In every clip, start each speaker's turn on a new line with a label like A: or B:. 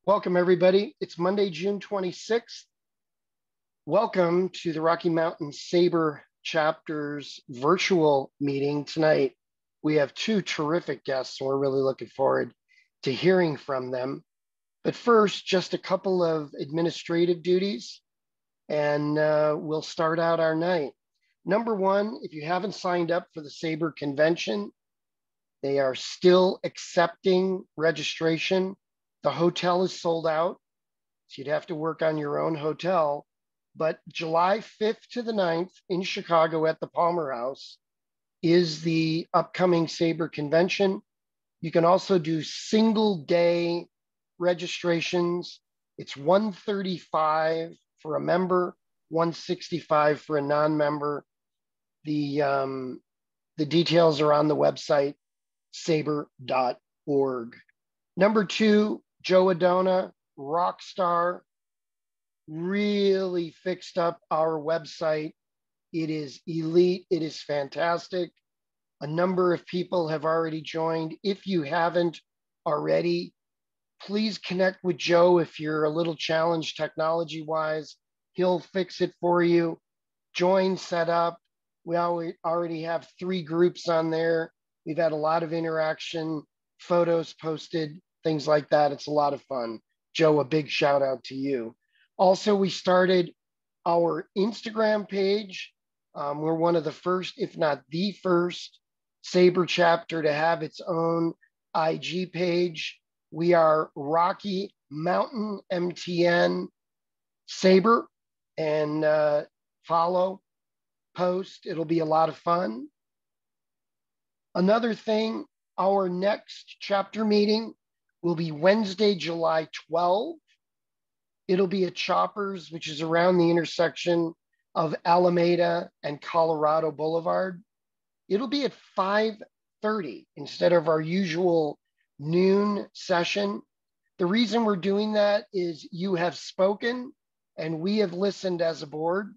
A: Welcome, everybody. It's Monday, June 26th. Welcome to the Rocky Mountain SABR chapter's virtual meeting tonight. We have two terrific guests, and we're really looking forward to hearing from them. But first, just a couple of administrative duties, and we'll start out our night. Number one, if you haven't signed up for the SABR convention, they are still accepting registration. The hotel is sold out, so you'd have to work on your own hotel. But July 5th to the 9th in Chicago at the Palmer House is the upcoming SABR convention. You can also do single day registrations. It's $135 for a member, $165 for a non-member. The details are on the website, sabr.org. Number two, Joe Adona, rock star, really fixed up our website. It is elite. It is fantastic. A number of people have already joined. If you haven't already, please connect with Joe if you're a little challenged technology-wise. He'll fix it for you. Join, set up. We already have 3 groups on there. We've had a lot of interaction, photos posted, things like that. It's a lot of fun. Joe, a big shout out to you. Also, we started our Instagram page. We're one of the first, if not the first, SABR chapter to have its own IG page. We are Rocky Mountain MTN SABR, and follow, post. It'll be a lot of fun. Another thing, our next chapter meeting will be Wednesday, July 12th. It'll be at Choppers, which is around the intersection of Alameda and Colorado Boulevard. It'll be at 5:30 instead of our usual noon session. The reason we're doing that is you have spoken and we have listened as a board.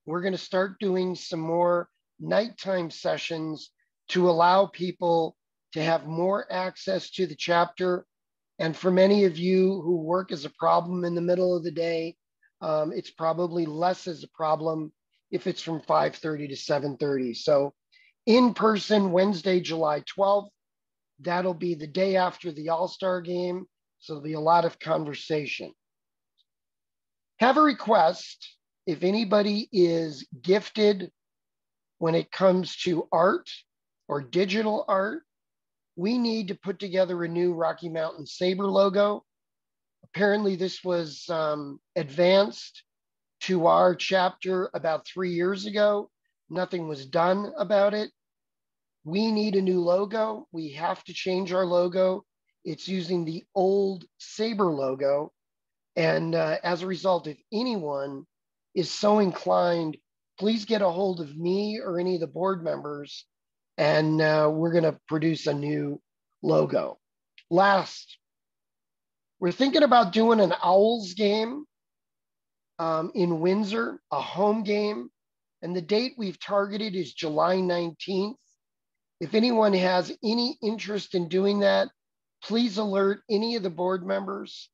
A: We're going to start doing some more nighttime sessions to allow people to have more access to the chapter. And for many of you who work as a problem in the middle of the day, it's probably less as a problem if it's from 5:30 to 7:30. So in person, Wednesday, July 12th, that'll be the day after the All-Star game. So there'll be a lot of conversation. Have a request. If anybody is gifted when it comes to art or digital art, we need to put together a new Rocky Mountain SABR logo. Apparently this was advanced to our chapter about 3 years ago. Nothing was done about it. We need a new logo. We have to change our logo. It's using the old SABR logo. And as a result, if anyone is so inclined, please get a hold of me or any of the board members, and we're going to produce a new logo. Last, we're thinking about doing an Owls game in Windsor, a home game, and the date we've targeted is July 19th. If anyone has any interest in doing that, please alert any of the board members.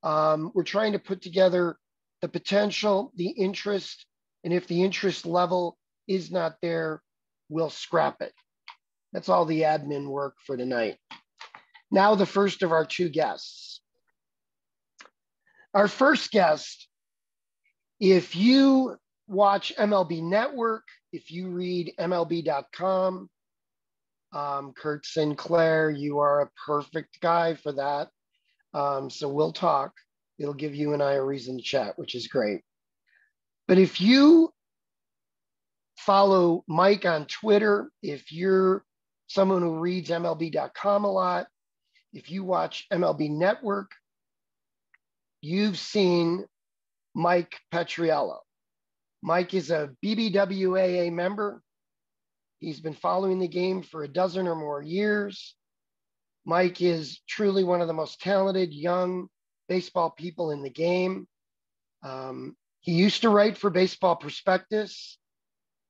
A: We're trying to put together the potential, the interest, and if the interest level is not there, we'll scrap it. That's all the admin work for tonight. Now, the first of our 2 guests. Our first guest, if you watch MLB Network, if you read MLB.com, Kurt Sinclair, you are a perfect guy for that. So we'll talk. It'll give you and I a reason to chat, which is great. But if you follow Mike on Twitter, if you're someone who reads MLB.com a lot, if you watch MLB Network, you've seen Mike Petriello. Mike is a BBWAA member. He's been following the game for a dozen or more years. Mike is truly one of the most talented young baseball people in the game. He used to write for Baseball Prospectus.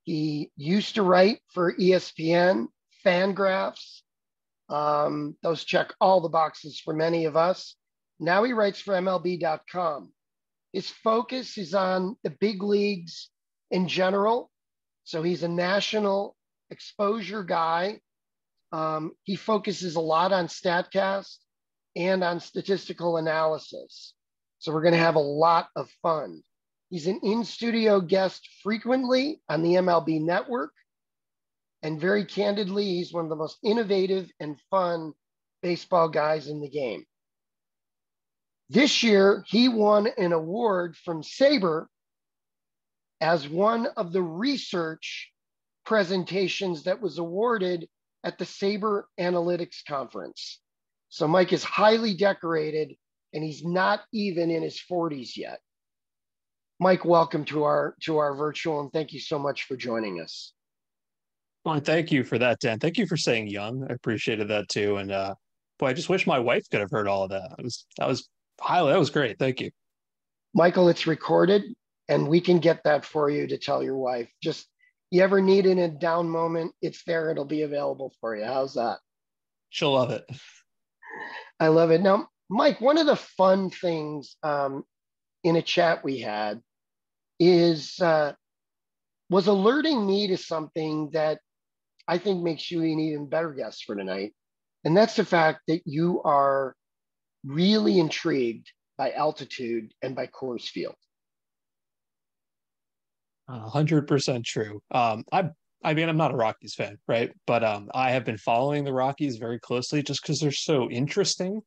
A: He used to write for ESPN, Fangraphs. Those check all the boxes for many of us. Now he writes for MLB.com. His focus is on the big leagues in general. So he's a national exposure guy. He focuses a lot on StatCast and on statistical analysis. So we're going to have a lot of fun. He's an in-studio guest frequently on the MLB network. And very candidly, he's one of the most innovative and fun baseball guys in the game. This year, he won an award from SABR as one of the research presentations that was awarded at the SABR Analytics Conference. So Mike is highly decorated, and he's not even in his 40s yet. Mike, welcome to our virtual, and thank you so much for joining us.
B: Well, thank you for that, Dan. Thank you for saying young. I appreciated that too. And boy, I just wish my wife could have heard all of that. That was great. Thank you.
A: Michael, it's recorded, and we can get that for you to tell your wife. Just you ever need in a down moment, it's there. It'll be available for you. How's that?
B: She'll love it.
A: I love it. Now, Mike, one of the fun things in a chat we had was alerting me to something that I think makes you an even better guest for tonight. And that's the fact that you are really intrigued by altitude and by Coors Field.
B: 100% true. I'm not a Rockies fan, right? But I have been following the Rockies very closely just because they're so interesting.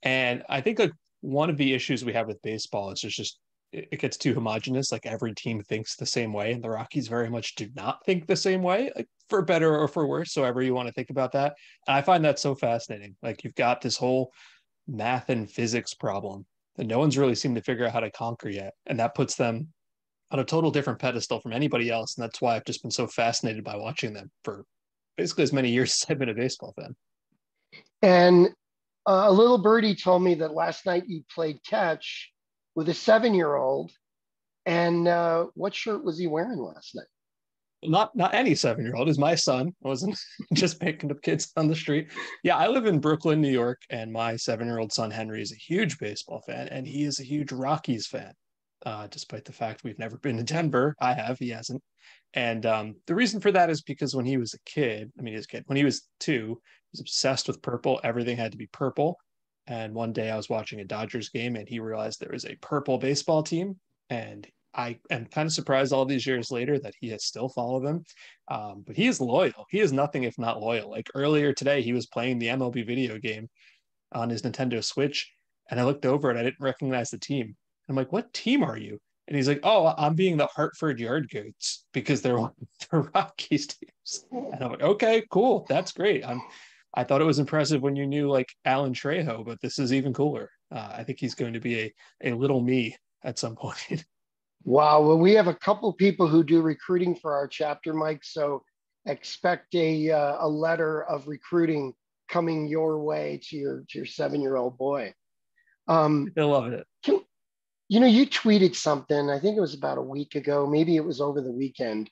B: And I think like one of the issues we have with baseball is just it gets too homogenous. Like every team thinks the same way, and the Rockies very much do not think the same way, like for better or for worse. So however you want to think about that. And I find that so fascinating. Like you've got this whole math and physics problem that no one's really seemed to figure out how to conquer yet. And that puts them on a total different pedestal from anybody else. And that's why I've just been so fascinated by watching them for basically as many years as I've been a baseball fan.
A: And a little birdie told me that last night you played catch with a 7-year-old. And what shirt was he wearing last night?
B: Not any 7-year-old. Is my son. I wasn't just picking up kids on the street. Yeah, I live in Brooklyn, New York, and my 7-year-old son Henry is a huge baseball fan, and he is a huge Rockies fan. Despite the fact we've never been to Denver, I have, he hasn't. And the reason for that is because when he was a kid, when he was 2, he was obsessed with purple. Everything had to be purple. And one day I was watching a Dodgers game, and he realized there was a purple baseball team, and I am kind of surprised all these years later that he has still followed them. But he is loyal. He is nothing if not loyal. Like earlier today, he was playing the MLB video game on his Nintendo Switch, and I looked over and I didn't recognize the team. I'm like, what team are you? And he's like, oh, I'm being the Hartford Yard Goats because they're one of the Rockies teams. And I'm like, okay, cool. That's great. I thought it was impressive when you knew like Alan Trejo, but this is even cooler. I think he's going to be a little me at some point.
A: Wow. Well, we have a couple people who do recruiting for our chapter, Mike. So expect a letter of recruiting coming your way to your 7-year-old boy.
B: I love it.
A: You tweeted something, I think it was about a week ago, maybe it was over the weekend,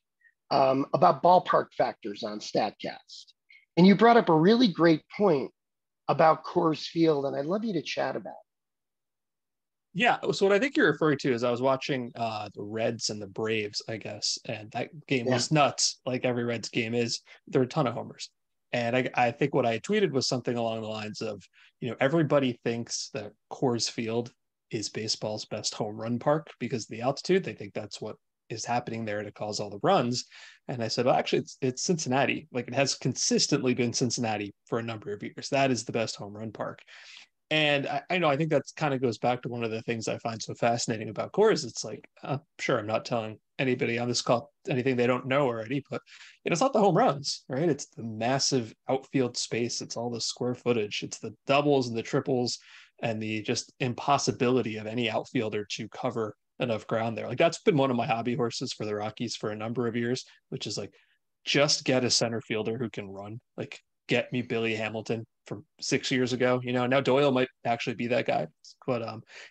A: about ballpark factors on StatCast. And you brought up a really great point about Coors Field, and I'd love you to chat about it.
B: Yeah, so what I think you're referring to is I was watching the Reds and the Braves, I guess, and that game was nuts, like every Reds game is. There were a ton of homers. And I think what I tweeted was something along the lines of, everybody thinks that Coors Field is baseball's best home run park because of the altitude. They think that's what is happening there to cause all the runs. And I said, well, actually, it's Cincinnati. Like it has consistently been Cincinnati for a number of years. That is the best home run park. And I think that kind of goes back to one of the things I find so fascinating about Coors. It's like, sure, I'm not telling anybody on this call anything they don't know already, but it's not the home runs, right? It's the massive outfield space. It's all the square footage. It's the doubles and the triples and the just impossibility of any outfielder to cover enough ground there. Like that's been one of my hobby horses for the Rockies for a number of years, which is like, just get a center fielder who can run. Like, get me Billy Hamilton from 6 years ago. Now Doyle might actually be that guy, but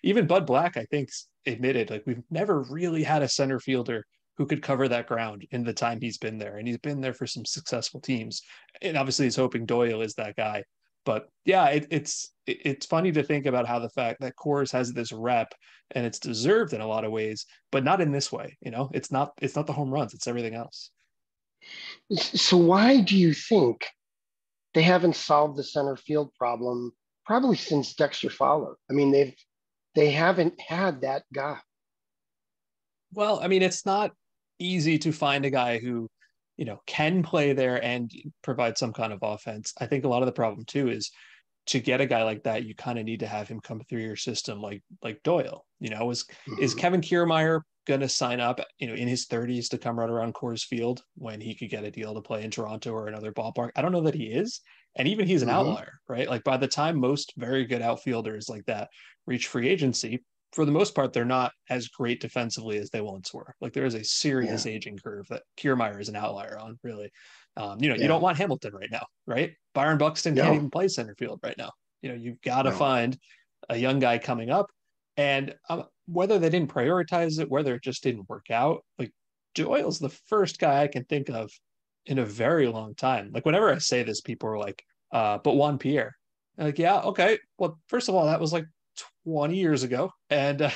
B: even Bud Black, I think, admitted like we've never really had a center fielder who could cover that ground in the time he's been there, and he's been there for some successful teams. And obviously, he's hoping Doyle is that guy. But yeah, it's funny to think about how the fact that Coors has this rep, and it's deserved in a lot of ways, but not in this way. It's not the home runs, it's everything else.
A: So why do you think they haven't solved the center field problem probably since Dexter Fowler? I mean, they haven't had that guy.
B: Well, I mean, it's not easy to find a guy who, can play there and provide some kind of offense. I think a lot of the problem too is to get a guy like that, you kind of need to have him come through your system like Doyle. Is
A: Mhm.
B: Kevin Kiermaier going to sign up, in his 30s to come right around Coors Field when he could get a deal to play in Toronto or another ballpark? I don't know that he is. And even he's an
A: Mhm.
B: outlier, right? Like by the time most very good outfielders like that reach free agency, for the most part, they're not as great defensively as they once were. Like there is a serious
A: Yeah.
B: aging curve that Kiermaier is an outlier on, really. You
A: Yeah.
B: don't want Hamilton right now, right? Byron Buxton can't
A: No.
B: even play center field right now. You've got to
A: No.
B: find a young guy coming up. And whether they didn't prioritize it, whether it just didn't work out, like Doyle's the first guy I can think of in a very long time. Like whenever I say this, people are like, but Juan Pierre. Like, yeah, okay. Well, first of all, that was like 20 years ago. And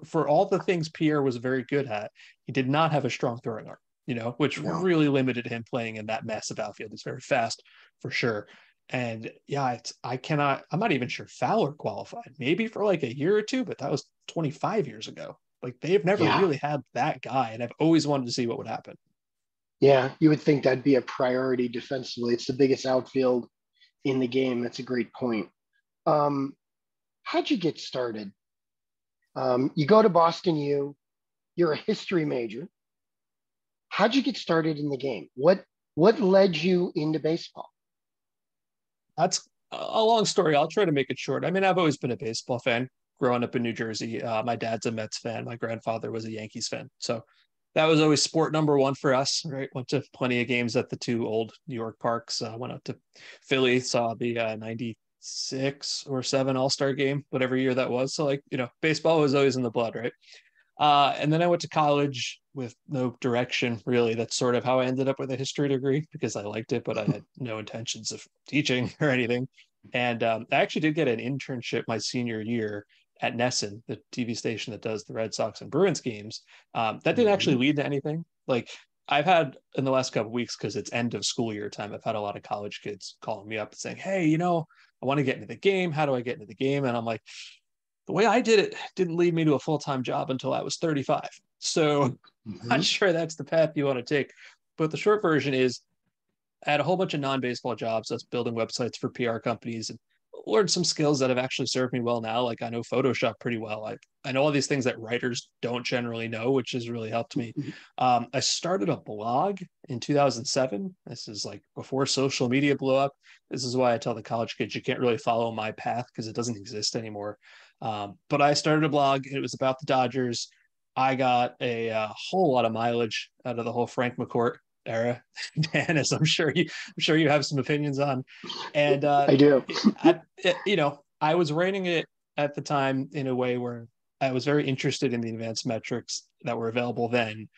B: for all the things Pierre was very good at, he did not have a strong throwing arm, which
A: No.
B: really limited him playing in that massive outfield. He's very fast for sure. And yeah, I'm not even sure Fowler qualified, maybe for like a year or two, but that was 25 years ago. Like they've never
A: Yeah.
B: really had that guy. And I've always wanted to see what would happen.
A: Yeah. You would think that'd be a priority defensively. It's the biggest outfield in the game. That's a great point. Um, how'd you get started? You go to Boston U. You're a history major. How'd you get started in the game? What led you into baseball?
B: That's a long story. I'll try to make it short. I mean, I've always been a baseball fan growing up in New Jersey. My dad's a Mets fan. My grandfather was a Yankees fan. So that was always sport number one for us, right? Went to plenty of games at the two old New York parks. Went out to Philly, saw the 96 or 7 All-Star game, whatever year that was. So, baseball was always in the blood, right? And then I went to college with no direction, really. That's sort of how I ended up with a history degree because I liked it, but I had no intentions of teaching or anything. And I actually did get an internship my senior year at Nesson, the TV station that does the Red Sox and Bruins games. That didn't actually
A: Mhm.
B: lead to anything. Like I've had in the last couple of weeks, because it's end of school year time, I've had a lot of college kids calling me up and saying, "Hey, I want to get into the game. How do I get into the game?" And I'm like, the way I did it didn't lead me to a full-time job until I was 35. So not
A: Mhm.
B: sure that's the path you want to take. But the short version is I had a whole bunch of non-baseball jobs. I was building websites for PR companies and learned some skills that have actually served me well now. Like I know Photoshop pretty well. I know all these things that writers don't generally know, which has really helped me. I started a blog in 2007. This is like before social media blew up. This is why I tell the college kids you can't really follow my path because it doesn't exist anymore. But I started a blog. It was about the Dodgers. I got a whole lot of mileage out of the whole Frank McCourt era, Dan, as I'm sure you have some opinions on. And
A: I do.
B: I was writing it at the time in a way where I was very interested in the advanced metrics that were available then,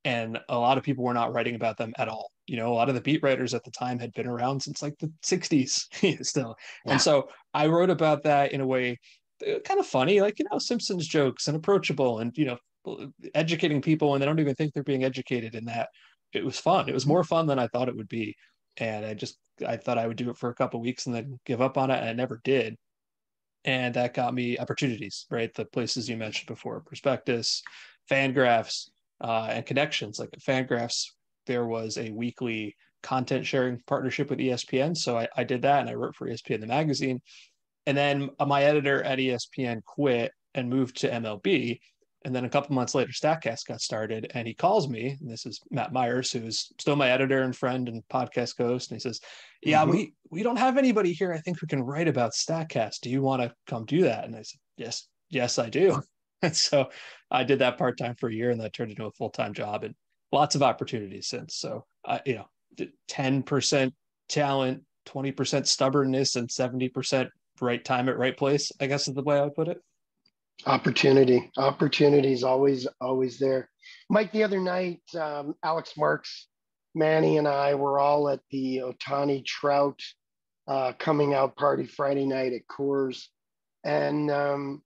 B: and a lot of people were not writing about them at all. A lot of the beat writers at the time had been around since like the 60s still. And
A: Yeah.
B: so I wrote about that in a way kind of funny, like, Simpsons jokes and approachable and, educating people when they don't even think they're being educated in that. It was fun. It was
A: Mhm.
B: more fun than I thought it would be. And I thought I would do it for a couple of weeks and then give up on it. And I never did. And that got me opportunities, right? The places you mentioned before, Prospectus, Fangraphs, and connections. Like at Fangraphs, there was a weekly content sharing partnership with ESPN. So I did that and I wrote for ESPN, the magazine. And then my editor at ESPN quit and moved to MLB. And then a couple months later, StatCast got started, and he calls me. And this is Matt Myers, who is still my editor and friend and podcast host. And he says, "Yeah,
A: Mhm.
B: we don't have anybody here. I think we can write about StatCast. Do you want to come do that?" And I said, "Yes, I do." And so I did that part time for a year, and that turned into a full time job, and lots of opportunities since. So 10% talent, 20% stubbornness, and 70% right time at right place, I guess is the way I would put it.
A: Opportunity is always there. Mike, the other night, Alex Marks, Manny, and I were all at the Otani Trout coming out party Friday night at Coors. And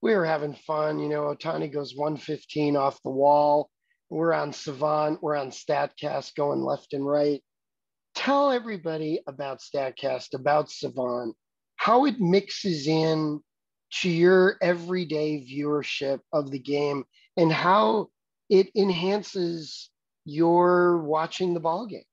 A: we were having fun. You know, Otani goes 115 off the wall. We're on Savant. We're on StatCast going left and right. Tell everybody about StatCast, about Savant, how it mixes in to your everyday viewership of the game and how it enhances your watching the ball game.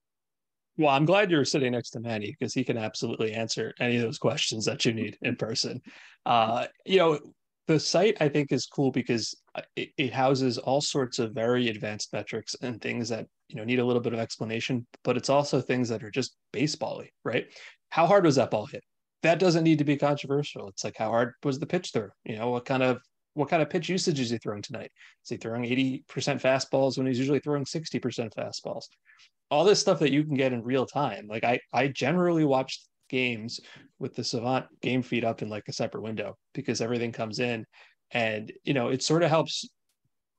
B: Well, I'm glad you're sitting next to Manny because he can absolutely answer any of those questions that you need in person. You know, the site I think is cool because it houses all sorts of very advanced metrics and things that, you know, need a little bit of explanation, but it's also things that are just baseball-y, right? How hard was that ball hit? That doesn't need to be controversial. It's like, how hard was the pitch throw? You know, what kind of pitch usage is he throwing tonight? Is he throwing 80% fastballs when he's usually throwing 60% fastballs? All this stuff that you can get in real time. Like I generally watch games with the Savant game feed up in like a separate window because everything comes in, and you know, it sort of helps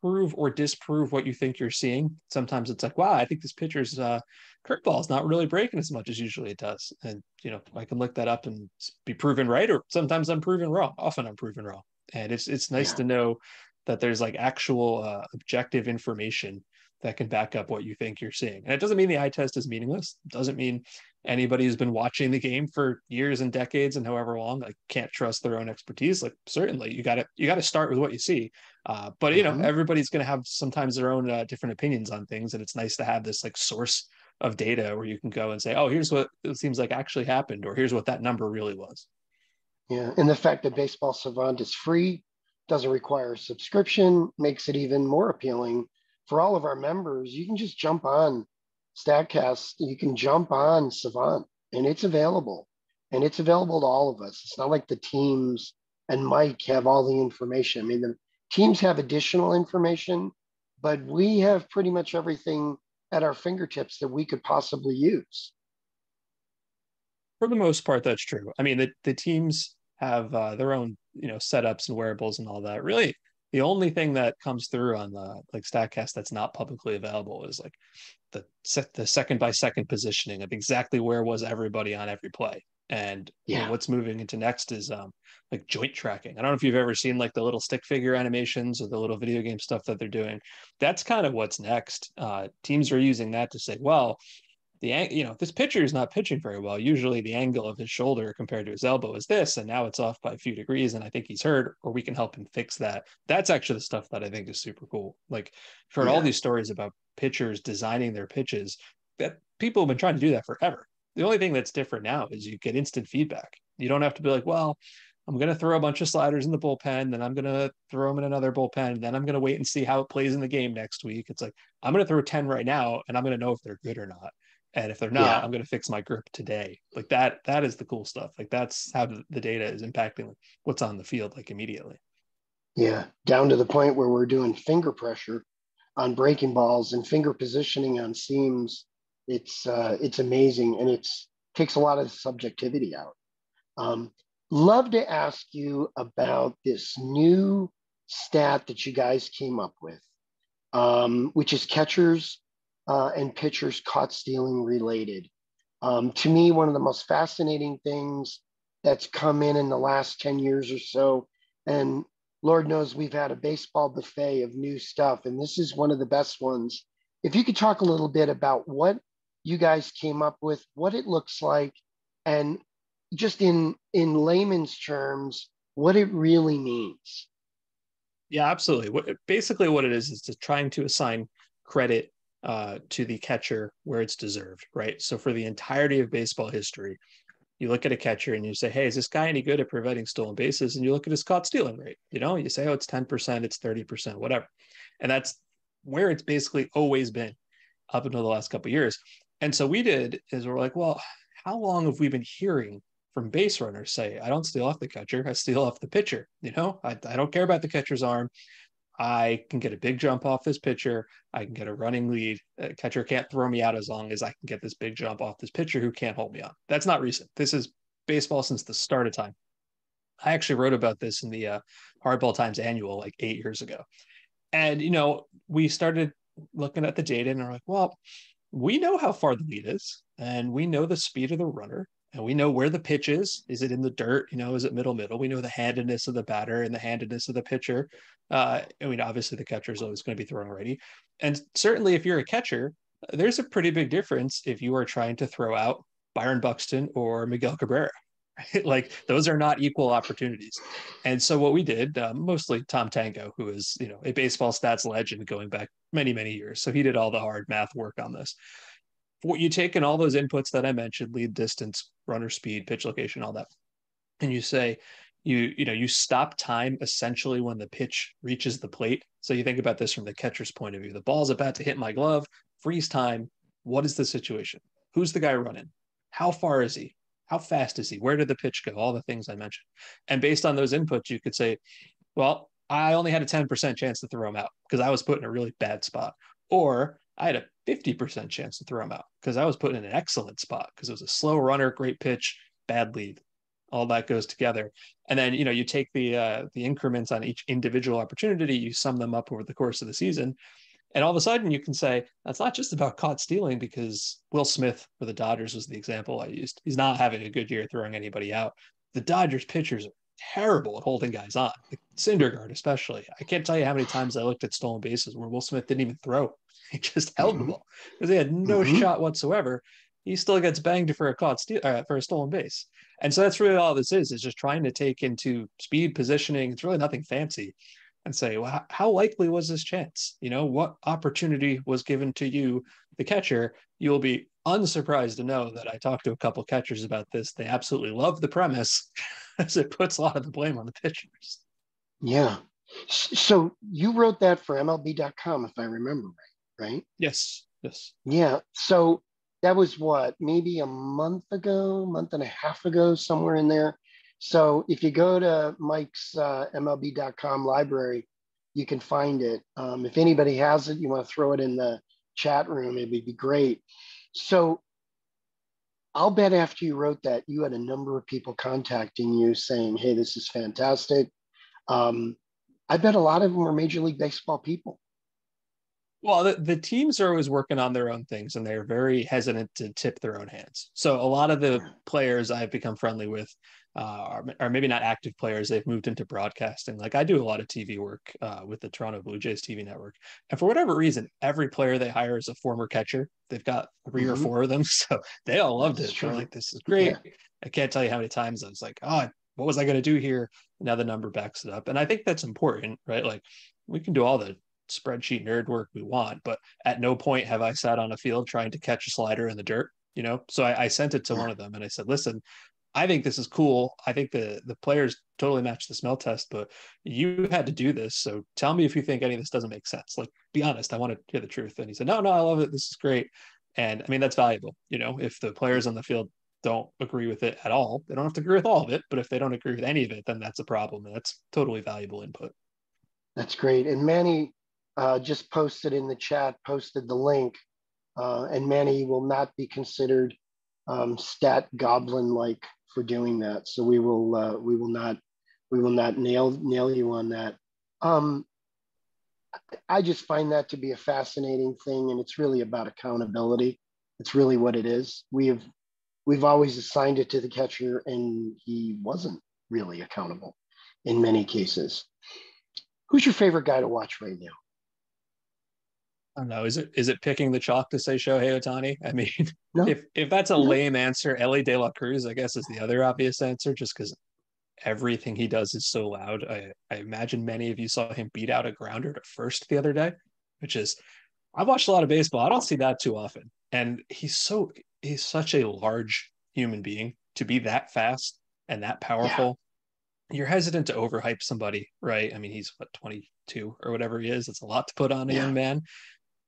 B: prove or disprove what you think you're seeing. Sometimes it's like, wow, I think this pitcher's curveball is not really breaking as much as usually it does, and you know, I can look that up and be proven right, or sometimes I'm proven wrong. Often I'm proven wrong, and it's nice to know that there's like actual objective information that can back up what you think you're seeing. And it doesn't mean the eye test is meaningless. It doesn't mean anybody who's been watching the game for years and decades and however long, like, can't trust their own expertise. Like, certainly you got to start with what you see. But you know, everybody's going to have sometimes their own different opinions on things. And it's nice to have this like source of data where you can go and say, oh, here's what it seems like actually happened, or here's what that number really was.
A: Yeah. And the fact that Baseball Savant is free, doesn't require a subscription, makes it even more appealing for all of our members. You can just jump on StatCast, you can jump on Savant, and it's available. And it's available to all of us. It's not like the teams and Mike have all the information. I mean, the teams have additional information, but we have pretty much everything at our fingertips that we could possibly use.
B: For the most part, that's true. I mean, the teams have their own, you know, setups and wearables and all that. Really, the only thing that comes through on the like StatCast that's not publicly available is like the second by second positioning of exactly where was everybody on every play. And you know, what's moving into next is like joint tracking. I don't know if you've ever seen like the little stick figure animations or the little video game stuff that they're doing. That's kind of what's next. Teams are using that to say, well, you know, this pitcher is not pitching very well. Usually the angle of his shoulder compared to his elbow is this, and now it's off by a few degrees, and I think he's hurt, or we can help him fix that. That's actually the stuff that I think is super cool. Like, I've heard all these stories about pitchers designing their pitches, that people have been trying to do that forever. The only thing that's different now is you get instant feedback. You don't have to be like, well, I'm going to throw a bunch of sliders in the bullpen, then I'm going to throw them in another bullpen, then I'm going to wait and see how it plays in the game next week. It's like, I'm going to throw 10 right now, and I'm going to know if they're good or not. And if they're not, I'm going to fix my grip today. Like that is the cool stuff. Like, that's how the data is impacting what's on the field, like, immediately.
A: Yeah. Down to the point where we're doing finger pressure on breaking balls and finger positioning on seams. It's amazing. And takes a lot of subjectivity out. Love to ask you about this new stat that you guys came up with, which is catchers and pitchers caught stealing related. To me, one of the most fascinating things that's come in the last 10 years or so. And Lord knows we've had a baseball buffet of new stuff, and this is one of the best ones. If you could talk a little bit about what you guys came up with, what it looks like, and just in layman's terms, what it really means.
B: Yeah, absolutely. Basically what it is to trying to assign credit to the catcher where it's deserved, right? So for the entirety of baseball history, you look at a catcher and you say, hey, is this guy any good at preventing stolen bases? And you look at his caught stealing rate, you know, you say, oh, it's 10%, it's 30%, whatever. And that's where it's basically always been up until the last couple of years. And so we're like, well, how long have we been hearing from base runners say, I don't steal off the catcher, I steal off the pitcher. You know, I don't care about the catcher's arm. I can get a big jump off this pitcher. I can get a running lead. A catcher can't throw me out as long as I can get this big jump off this pitcher who can't hold me on. That's not recent. This is baseball since the start of time. I actually wrote about this in the Hardball Times annual like 8 years ago. And, you know, we started looking at the data and we're like, well, we know how far the lead is and we know the speed of the runner. and we know where the pitch is. Is it in the dirt? Is it middle? We know the handedness of the batter and the handedness of the pitcher. Obviously the catcher is always going to be throwing righty. And certainly if you're a catcher, there's a pretty big difference if you are trying to throw out Byron Buxton or Miguel Cabrera. Like those are not equal opportunities. And so what we did, mostly Tom Tango, who is, a baseball stats legend going back many, many years. So he did all the hard math work on this. What you take in all those inputs that I mentioned, lead distance, runner speed, pitch location, all that, and you say you stop time essentially when the pitch reaches the plate. So you think about this from the catcher's point of view. The ball's about to hit my glove, freeze time. What is the situation? Who's the guy running? How far is he? How fast is he? Where did the pitch go? All the things I mentioned. And based on those inputs, you could say, well, I only had a 10% chance to throw him out because I was put in a really bad spot. Or I had a 50% chance to throw him out because I was put in an excellent spot because it was a slow runner, great pitch, bad lead. All that goes together. And then, you take the increments on each individual opportunity, you sum them up over the course of the season. And all of a sudden you can say, that's not just about caught stealing, because Will Smith for the Dodgers was the example I used. He's not having a good year throwing anybody out. The Dodgers pitchers are terrible at holding guys on. Like Syndergaard, especially. I can't tell you how many times I looked at stolen bases where Will Smith didn't even throw. He just held the ball because he had no shot whatsoever. He still gets banged for a stolen base. And so that's really all this is just trying to take into speed, positioning. It's really nothing fancy, and say, well, how likely was this chance? What opportunity was given to you, the catcher? You'll be unsurprised to know that I talked to a couple catchers about this. They absolutely love the premise as it puts a lot of the blame on the pitchers.
A: Yeah. So you wrote that for MLB.com, if I remember right?
B: Yes.
A: Yeah. So that was what, maybe a month and a half ago, somewhere in there. So if you go to Mike's MLB.com library, you can find it. If anybody has it, you want to throw it in the chat room, it would be great. So I'll bet after you wrote that, you had a number of people contacting you saying, hey, this is fantastic. I bet a lot of them were Major League Baseball people.
B: Well, the teams are always working on their own things, and they're very hesitant to tip their own hands. So a lot of the players I've become friendly with are maybe not active players. They've moved into broadcasting. Like I do a lot of TV work with the Toronto Blue Jays TV network. And for whatever reason, every player they hire is a former catcher. They've got 3 or 4 of them. So they all loved it. They're like, this is great. Yeah. I can't tell you how many times I was like, oh, what was I going to do here? Now the number backs it up. And I think that's important, right? Like we can do all the spreadsheet nerd work we want, but at no point have I sat on a field trying to catch a slider in the dirt, So I sent it to one of them and I said, listen, I think this is cool. I think the players totally match the smell test, but you had to do this. So tell me if you think any of this doesn't make sense. Like, be honest. I want to hear the truth. And he said, no, I love it. This is great. And I mean, that's valuable. If the players on the field don't agree with it at all, they don't have to agree with all of it. But if they don't agree with any of it, then that's a problem. And that's totally valuable input.
A: That's great. And Manny just posted in the chat, posted the link. And Manny will not be considered stat goblin like for doing that. So we will not nail you on that. I just find that to be a fascinating thing, and it's really about accountability. It's really what it is. We've always assigned it to the catcher, and he wasn't really accountable in many cases. Who's your favorite guy to watch right now?
B: I don't know. Is it picking the chalk to say Shohei Ohtani? I mean, no. if that's a lame answer, Ellie De La Cruz, I guess, is the other obvious answer, just because everything he does is so loud. I imagine many of you saw him beat out a grounder to first the other day, which is, I've watched a lot of baseball. I don't see that too often. And he's such a large human being to be that fast and that powerful. Yeah. You're hesitant to overhype somebody, right? I mean, he's 22 or whatever he is. It's a lot to put on a young man.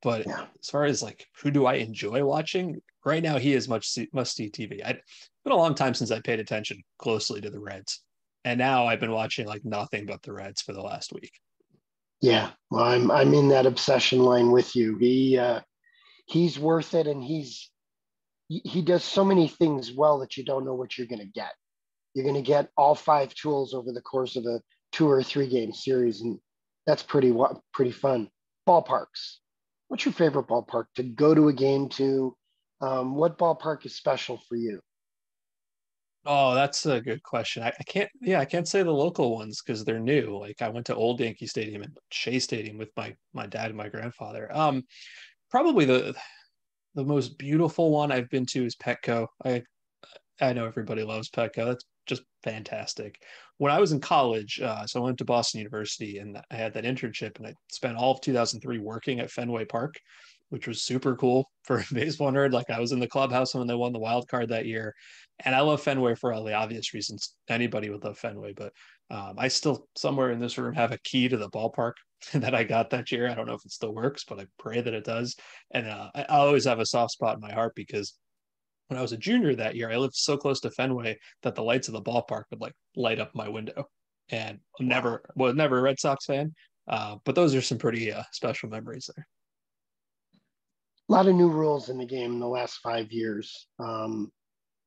B: But as far as like, who do I enjoy watching right now? He is must-see TV. It's been a long time since I paid attention closely to the Reds. And now I've been watching like nothing but the Reds for the last week. Yeah.
A: Well, I'm in that obsession line with you. He's worth it. And he does so many things well that you don't know what you're going to get. You're going to get all 5 tools over the course of a 2 or 3 game series. And that's pretty fun. Ballparks. What's your favorite ballpark to go to a game to? What ballpark is special for you?
B: Oh, that's a good question. I can't say the local ones because they're new. Like I went to Old Yankee Stadium and Shea Stadium with my dad and my grandfather. Probably the most beautiful one I've been to is Petco. I know everybody loves Petco. That's just fantastic. When I was in college, so I went to Boston University and I had that internship, and I spent all of 2003 working at Fenway Park, which was super cool for a baseball nerd. Like I was in the clubhouse when they won the wild card that year, and I love Fenway for all the obvious reasons. Anybody would love Fenway, but I still somewhere in this room have a key to the ballpark that I got that year. I don't know if it still works, but I pray that it does. And I always have a soft spot in my heart because when I was a junior that year, I lived so close to Fenway that the lights of the ballpark would like light up my window. And I'm
A: Wow.
B: never a Red Sox fan, but those are some pretty special memories there.
A: A lot of new rules in the game in the last 5 years.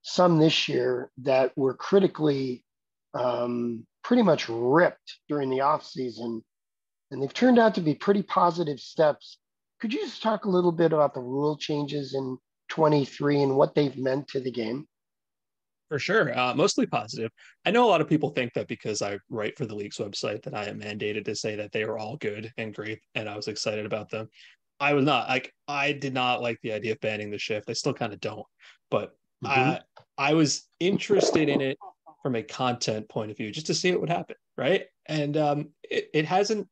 A: Some this year that were critically pretty much ripped during the offseason, and they've turned out to be pretty positive steps. Could you just talk a little bit about the rule changes in 23 and what they've meant to the game?
B: For sure, mostly positive. I know a lot of people think that because I write for the league's website that I am mandated to say that they were all good and great, and I was excited about them. I was not. Like I did not like the idea of banning the shift. I still kind of don't, but
A: Mm-hmm.
B: I I was interested in it from a content point of view, just to see what would happen, right? And it hasn't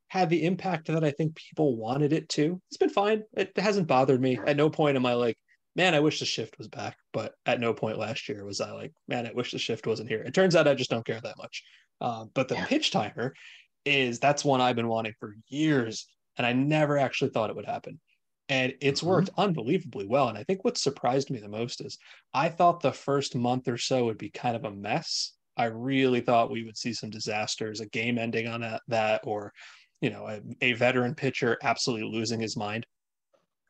B: had the impact that I think people wanted it to. It's been fine. It hasn't bothered me. At no point am I like, man, I wish the shift was back. But at no point last year was I like, man, I wish the shift wasn't here. It turns out I just don't care that much. But the
A: Yeah.
B: pitch timer that's one I've been wanting for years, and I never actually thought it would happen. And it's
A: Mm-hmm.
B: worked unbelievably well. And I think what surprised me the most is I thought the first month or so would be kind of a mess. I really thought we would see some disasters, a game ending on that or a veteran pitcher absolutely losing his mind.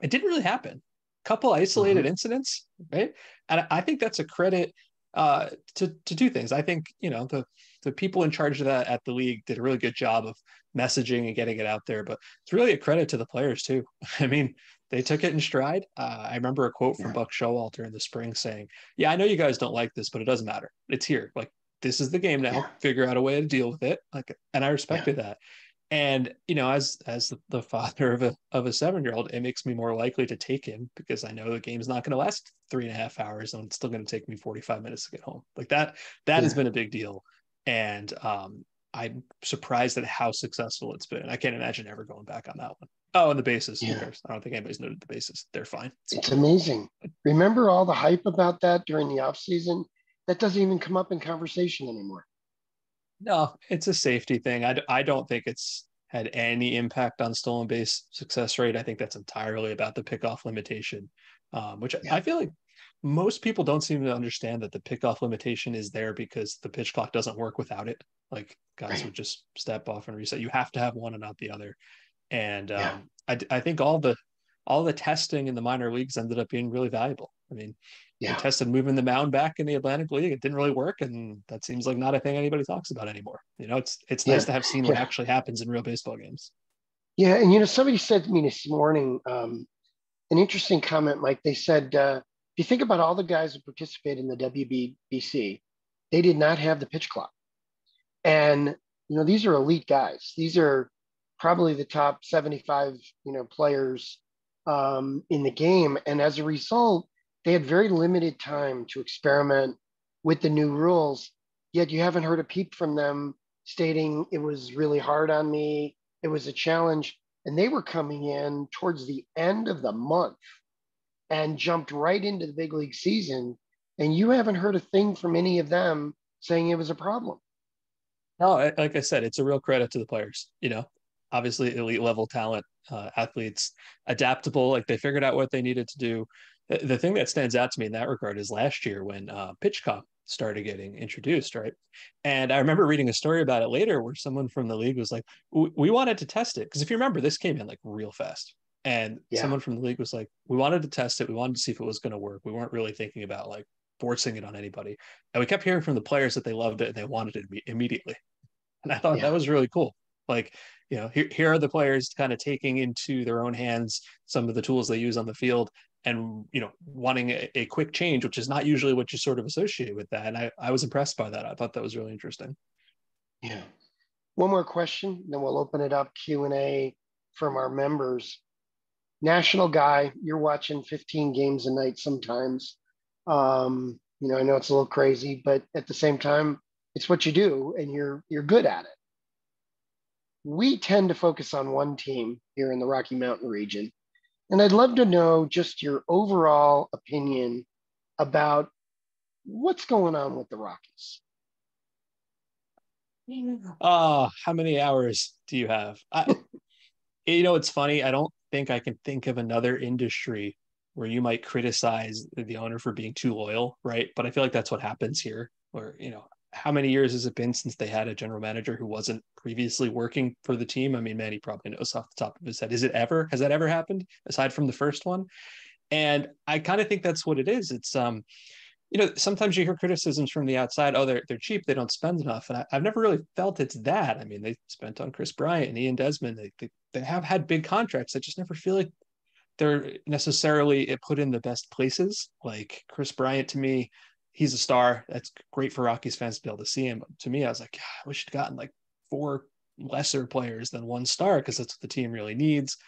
B: It didn't really happen. A couple isolated
A: Mm-hmm.
B: incidents, right? And I think that's a credit to two things. I think the people in charge of that at the league did a really good job of messaging and getting it out there. But it's really a credit to the players too. I mean, they took it in stride. I remember a quote from
A: Yeah.
B: Buck Showalter in the spring saying, "Yeah, I know you guys don't like this, but it doesn't matter. It's here. Like this is the game now.
A: Yeah.
B: Figure out a way to deal with it." Like, and I
A: Yeah.
B: respected that. And as the father of a 7-year-old, it makes me more likely to take him because I know the game's not going to last 3.5 hours and it's still going to take me 45 minutes to get home. Like that has
A: Yeah.
B: been a big deal. And I'm surprised at how successful it's been. I can't imagine ever going back on that one. Oh, and the bases, who
A: Yeah.
B: cares? I don't think anybody's noted the bases. They're fine. It's
A: It's
B: fine.
A: amazing. Remember all the hype about that during the off season? That doesn't even come up in conversation anymore.
B: No, it's a safety thing. I don't think it's had any impact on stolen base success rate. I think that's entirely about the pickoff limitation, which
A: Yeah.
B: I feel like most people don't seem to understand that the pickoff limitation is there because the pitch clock doesn't work without it. Like guys
A: Right.
B: would just step off and reset. You have to have one and not the other. And
A: Yeah.
B: I think all the testing in the minor leagues ended up being really valuable. I mean, they
A: Yeah.
B: tested moving the mound back in the Atlantic League. It didn't really work, and that seems like not a thing anybody talks about anymore. It's nice
A: Yeah.
B: to have seen what
A: Yeah.
B: actually happens in real baseball games.
A: Yeah. And somebody said to me this morning, an interesting comment, Mike. They said, if you think about all the guys who participate in the WBC, they did not have the pitch clock. And, these are elite guys. These are probably the top 75, players in the game. And as a result, they had very limited time to experiment with the new rules. Yet you haven't heard a peep from them stating it was really hard on me. It was a challenge. And they were coming in towards the end of the month and jumped right into the big league season. And you haven't heard a thing from any of them saying it was a problem.
B: No, like I said, it's a real credit to the players. Obviously elite level talent, athletes, adaptable. Like they figured out what they needed to do. The thing that stands out to me in that regard is last year when pitch comp started getting introduced, right? And I remember reading a story about it later where someone from the league was like, "We wanted to test it because if you remember, this came in like real fast." And
A: Yeah.
B: someone from the league was like, "We wanted to test it. We wanted to see if it was going to work. We weren't really thinking about like forcing it on anybody." And we kept hearing from the players that they loved it and they wanted it immediately. And I thought that
A: Yeah.
B: was really cool. Like, here are the players kind of taking into their own hands some of the tools they use on the field. and wanting a quick change, which is not usually what you sort of associate with that. And I was impressed by that. I thought that was really interesting.
A: Yeah. One more question, then we'll open it up Q&A from our members. National guy, you're watching 15 games a night sometimes. I know it's a little crazy, but at the same time, it's what you do, and you're good at it. We tend to focus on one team here in the Rocky Mountain region, and I'd love to know just your overall opinion about what's going on with the Rockies.
B: How many hours do you have? It's funny. I don't think I can think of another industry where you might criticize the owner for being too loyal, right? But I feel like that's what happens here, where, how many years has it been since they had a general manager who wasn't previously working for the team? I mean, Manny probably knows off the top of his head. Has that ever happened aside from the first one? And I kind of think that's what it is. It's, sometimes you hear criticisms from the outside. Oh, they're cheap. They don't spend enough. And I've never really felt it's that. I mean, they spent on Chris Bryant and Ian Desmond. They have had big contracts. I just never feel like they're necessarily put in the best places. Like Chris Bryant, to me, he's a star. That's great for Rockies fans to be able to see him. But to me, I was like, I wish you'd gotten like 4 lesser players than 1 star, because that's what the team really needs.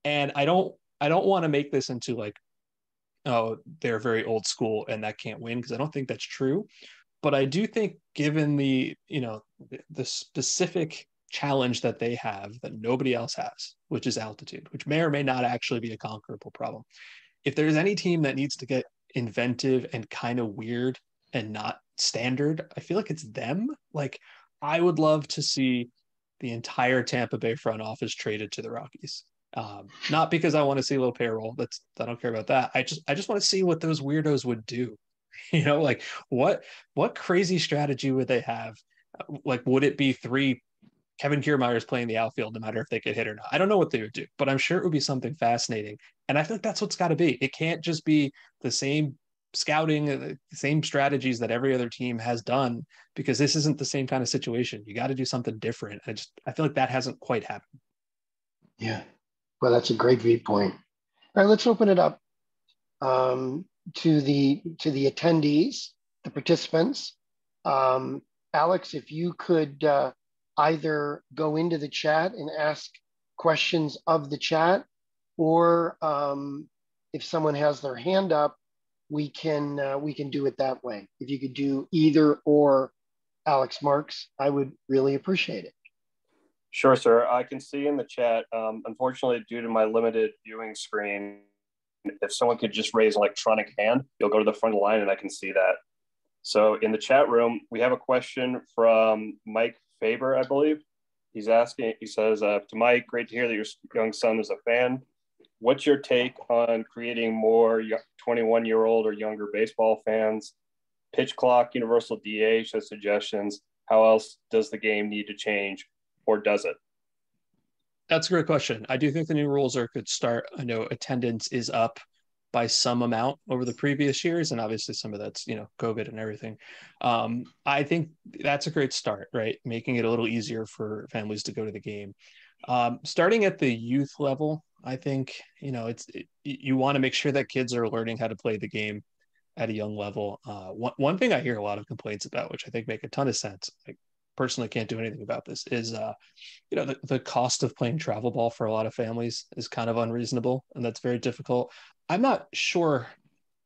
B: And I don't want to make this into like, oh, they're very old school and that can't win, because I don't think that's true. But I do think, given the specific challenge that they have that nobody else has, which is altitude, which may or may not actually be a conquerable problem. If there's any team that needs to get inventive and kind of weird and not standard, I feel like it's them. Like, I would love to see the entire Tampa Bay front office traded to the Rockies. Not because I want to see a little payroll. I don't care about that. I just want to see what those weirdos would do. Like what crazy strategy would they have? Like, would it be 3 Kevin Kiermaier's playing the outfield no matter if they could hit or not? I don't know what they would do, but I'm sure it would be something fascinating. And I feel like that's what's got to be. It can't just be the same scouting, the same strategies that every other team has done, because this isn't the same kind of situation. You got to do something different. I feel like that hasn't quite happened.
A: Yeah. Well, that's a great viewpoint. All right, let's open it up to the attendees, the participants. Alex, if you could either go into the chat and ask questions of the chat, or if someone has their hand up, we can do it that way. If you could do either or, Alex Marks, I would really appreciate it.
C: Sure, sir. I can see in the chat, unfortunately, due to my limited viewing screen, if someone could just raise an electronic hand, you'll go to the front of the line and I can see that. So in the chat room, we have a question from Mike Faber, I believe. He says, to Mike, great to hear that your young son is a fan. What's your take on creating more 21-year-old or younger baseball fans? Pitch clock, universal DH as suggestions. How else does the game need to change, or does it?
B: That's a great question. I do think the new rules are a good start. I know attendance is up by some amount over the previous years, and obviously some of that's COVID and everything. I think that's a great start, right? Making it a little easier for families to go to the game. Starting at the youth level, I think you want to make sure that kids are learning how to play the game at a young level. One thing I hear a lot of complaints about, which I think make a ton of sense, I personally can't do anything about this, is the cost of playing travel ball for a lot of families is kind of unreasonable, and that's very difficult. I'm not sure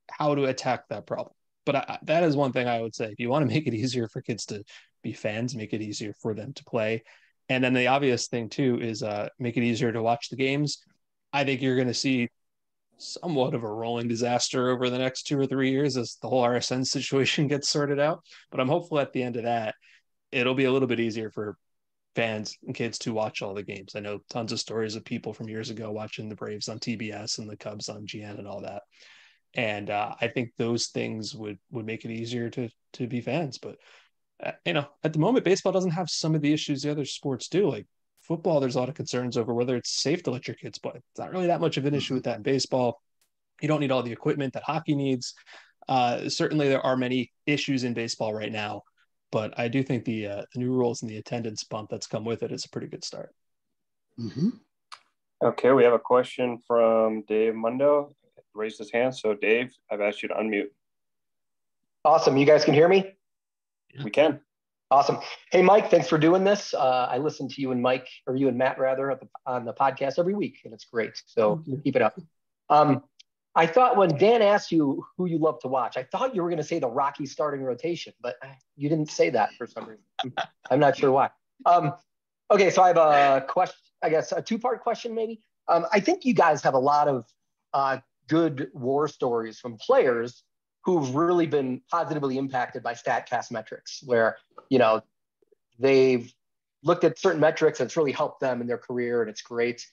B: how to attack that problem, but that is one thing I would say. If you want to make it easier for kids to be fans, make it easier for them to play. And then the obvious thing too is make it easier to watch the games. I think you're going to see somewhat of a rolling disaster over the next 2 or 3 years as the whole RSN situation gets sorted out. But I'm hopeful at the end of that, it'll be a little bit easier for fans and kids to watch all the games. I know tons of stories of people from years ago watching the Braves on TBS and the Cubs on GN and all that. And I think those things would make it easier to be fans. But, at the moment, baseball doesn't have some of the issues the other sports do. Like football, there's a lot of concerns over whether it's safe to let your kids play. It's not really that much of an issue with that in baseball. You don't need all the equipment that hockey needs. Certainly, there are many issues in baseball right now. But I do think the new rules and the attendance bump that's come with it is a pretty good start.
A: Mm-hmm.
C: Okay, we have a question from Dave Mundo. raised his hand. So Dave, I've asked you to unmute.
D: Awesome. You guys can hear me?
C: We can.
D: Awesome. Hey, Mike, thanks for doing this. I listen to you and Matt rather, on the podcast every week, and it's great. So keep it up. I thought when Dan asked you who you love to watch, I thought you were going to say the Rockies starting rotation, but you didn't say that for some reason. I'm not sure why. Okay, so I have a question, I guess a two-part question maybe. I think you guys have a lot of good war stories from players who've really been positively impacted by StatCast metrics, where, you know, they've looked at certain metrics and it's really helped them in their career, and it's great.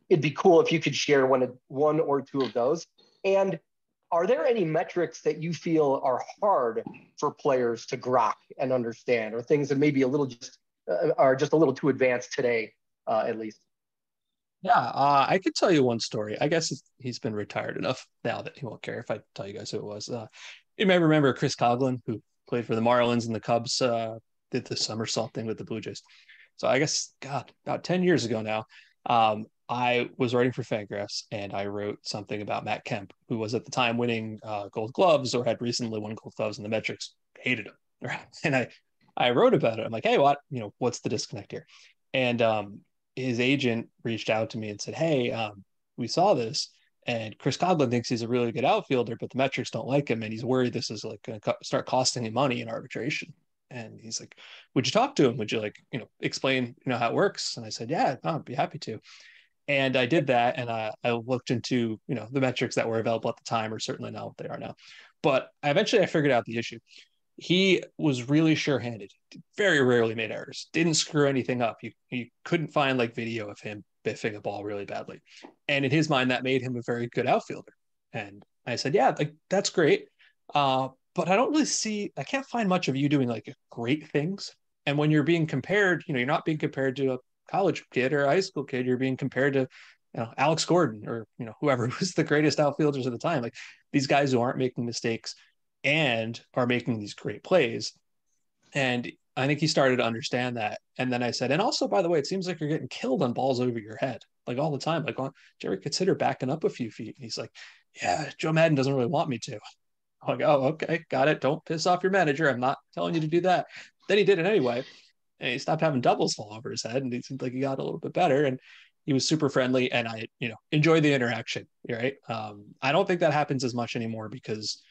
D: It'd be cool if you could share one or two of those. And are there any metrics that you feel are hard for players to grok and understand, or things that maybe are just a little too advanced today, at least?
B: Yeah, I could tell you one story. I guess he's been retired enough now that he won't care if I tell you guys who it was. You may remember Chris Coughlin, who played for the Marlins, and the Cubs, did the somersault thing with the Blue Jays. So I guess, God, about 10 years ago now, I was writing for Fangraphs, and I wrote something about Matt Kemp, who was at the time winning Gold Gloves, or had recently won Gold Gloves, and the metrics hated him. And I wrote about it. I'm like, hey, what's the disconnect here? And his agent reached out to me and said, hey, we saw this, and Chris Coughlin thinks he's a really good outfielder, but the metrics don't like him, and he's worried this is like going to start costing him money in arbitration. And he's like, would you talk to him? Would you explain, how it works? And I said, yeah, I'd be happy to. And I did that. And I looked into, the metrics that were available at the time, or certainly not what they are now. But eventually I figured out the issue. He was really sure-handed, very rarely made errors, didn't screw anything up. You couldn't find video of him biffing a ball really badly. And in his mind, that made him a very good outfielder. And I said, yeah, that's great. But I can't find much of you doing great things. And when you're being compared, you're not being compared to a college kid or a high school kid. You're being compared to, Alex Gordon, or, whoever was the greatest outfielders at the time. These guys who aren't making mistakes and are making these great plays. And I think he started to understand that. And then I said, and also, by the way, it seems like you're getting killed on balls over your head, all the time. Did you ever consider backing up a few feet? And he's like, yeah, Joe Madden doesn't really want me to. I'm like, oh, okay, got it. Don't piss off your manager. I'm not telling you to do that. Then he did it anyway. And he stopped having doubles fall over his head, and he seemed like he got a little bit better. And he was super friendly, and I, enjoyed the interaction. Right. I don't think that happens as much anymore, because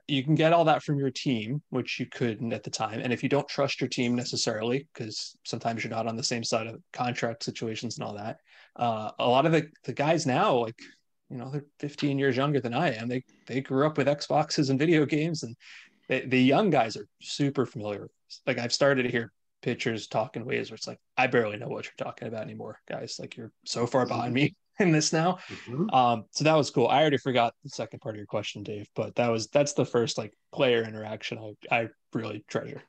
B: you can get all that from your team, which you couldn't at the time. And if you don't trust your team necessarily, because sometimes you're not on the same side of contract situations and all that, a lot of the guys now, they're 15 years younger than I am. They grew up with Xboxes and video games, and the young guys are super familiar. I've started to hear pitchers talking ways where it's I barely know what you're talking about anymore, guys. You're so far behind me in this now. Mm-hmm. So that was cool. I already forgot the second part of your question, Dave, but that's the first player interaction I really treasure.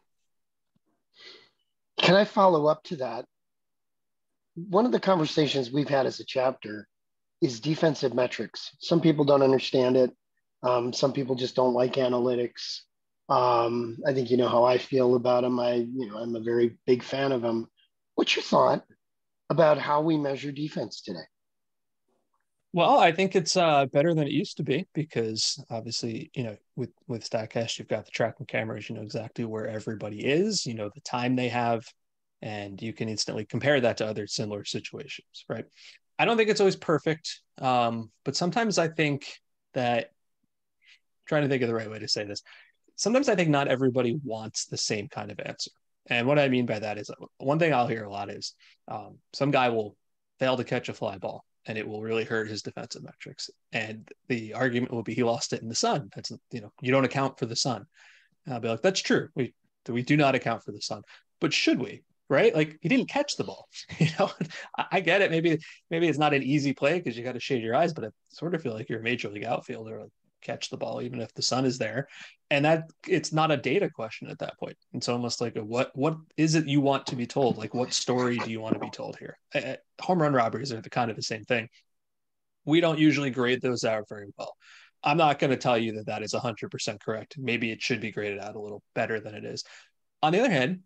A: Can I follow up to that? One of the conversations we've had as a chapter is defensive metrics. Some people don't understand it. Some people just don't like analytics. I think you know how I feel about them. I'm a very big fan of them. What's your thought about how we measure defense today?
B: Well, I think it's better than it used to be, because obviously, with StatCast, you've got the tracking cameras, you know exactly where everybody is, the time they have, and you can instantly compare that to other similar situations, right? I don't think it's always perfect, but sometimes I think that, trying to think of the right way to say this, sometimes I think not everybody wants the same kind of answer. And what I mean by that is, one thing I'll hear a lot is some guy will fail to catch a fly ball, and it will really hurt his defensive metrics. And the argument will be he lost it in the sun. That's, you don't account for the sun. And I'll be like, that's true. We do not account for the sun, but should we? Right? He didn't catch the ball. I get it. Maybe it's not an easy play because you got to shade your eyes, but I sort of feel like you're a major league outfielder. Catch the ball even if the sun is there, and that it's not a data question at that point. It's almost like what is it you want to be told? What story do you want to be told here? Home run robberies are the same thing. We don't usually grade those out very well. I'm not going to tell you that is 100% correct. Maybe it should be graded out a little better than it is. On the other hand,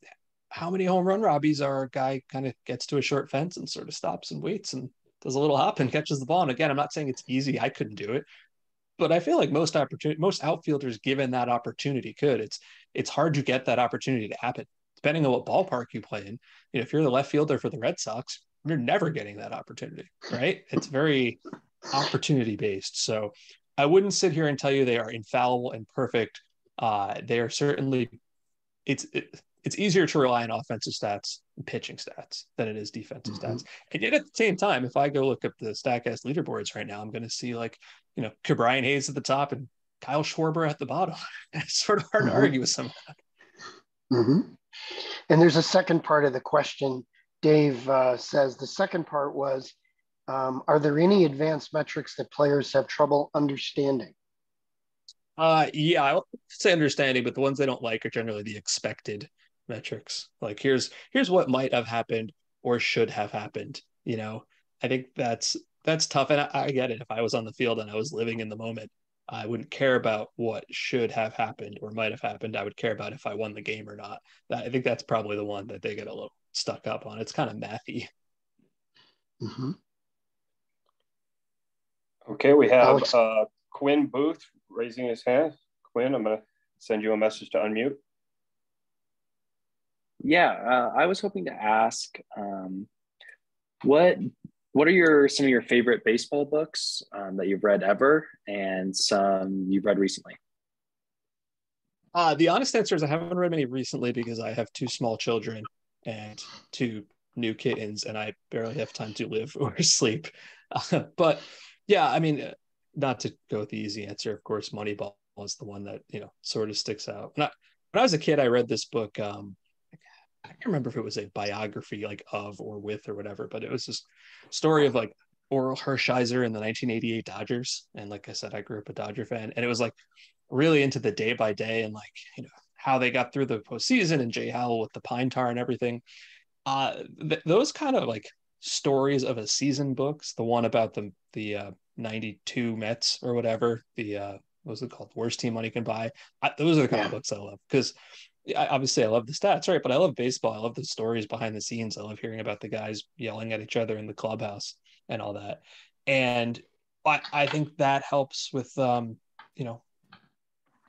B: how many home run robbies are a guy kind of gets to a short fence and sort of stops and waits and does a little hop and catches the ball. And again, I'm not saying it's easy. I couldn't do it, but I feel like most outfielders given that opportunity could. It's hard to get that opportunity to happen. Depending on what ballpark you play in, if you're the left fielder for the Red Sox, you're never getting that opportunity, right? It's very opportunity based. So I wouldn't sit here and tell you they are infallible and perfect. They are certainly, it's easier to rely on offensive stats and pitching stats than it is defensive stats. And yet at the same time, if I go look up the StatCast leaderboards right now, I'm going to see Brian Hayes at the top and Kyle Schwarber at the bottom. It's sort of hard to argue with some of that.
A: And there's a second part of the question. Dave says the second part was, are there any advanced metrics that players have trouble understanding?
B: Yeah, I would say understanding, but the ones they don't like are generally the expected metrics. Like here's what might have happened or should have happened. I think that's tough. And I get it. If I was on the field and I was living in the moment, I wouldn't care about what should have happened or might have happened. I would care about if I won the game or not. I think that's probably the one that they get a little stuck up on. It's kind of mathy.
C: Okay, we have Quinn Booth raising his hand. Quinn, I'm going to send you a message to unmute.
E: Yeah, I was hoping to ask, what are some of your favorite baseball books that you've read ever and some you've read recently?
B: The honest answer is I haven't read many recently because I have 2 small children and 2 new kittens, and I barely have time to live or sleep. But yeah, I mean, not to go with the easy answer, of course, Moneyball is the one that, sort of sticks out. When I was a kid, I read this book. I can't remember if it was a biography of or with or whatever, but it was this story of Oral Hershiser in the 1988 Dodgers. And like I said, I grew up a Dodger fan, and it was really into the day by day and how they got through the postseason and Jay Howell with the pine tar and everything. Those kind of stories of a season books, the one about the 92 Mets or whatever, the what was it called? Worst team money can buy. Those are the kind of books I love because obviously I love the stats, right? But I love baseball. I love the stories behind the scenes. I love hearing about the guys yelling at each other in the clubhouse and all that. And I think that helps with,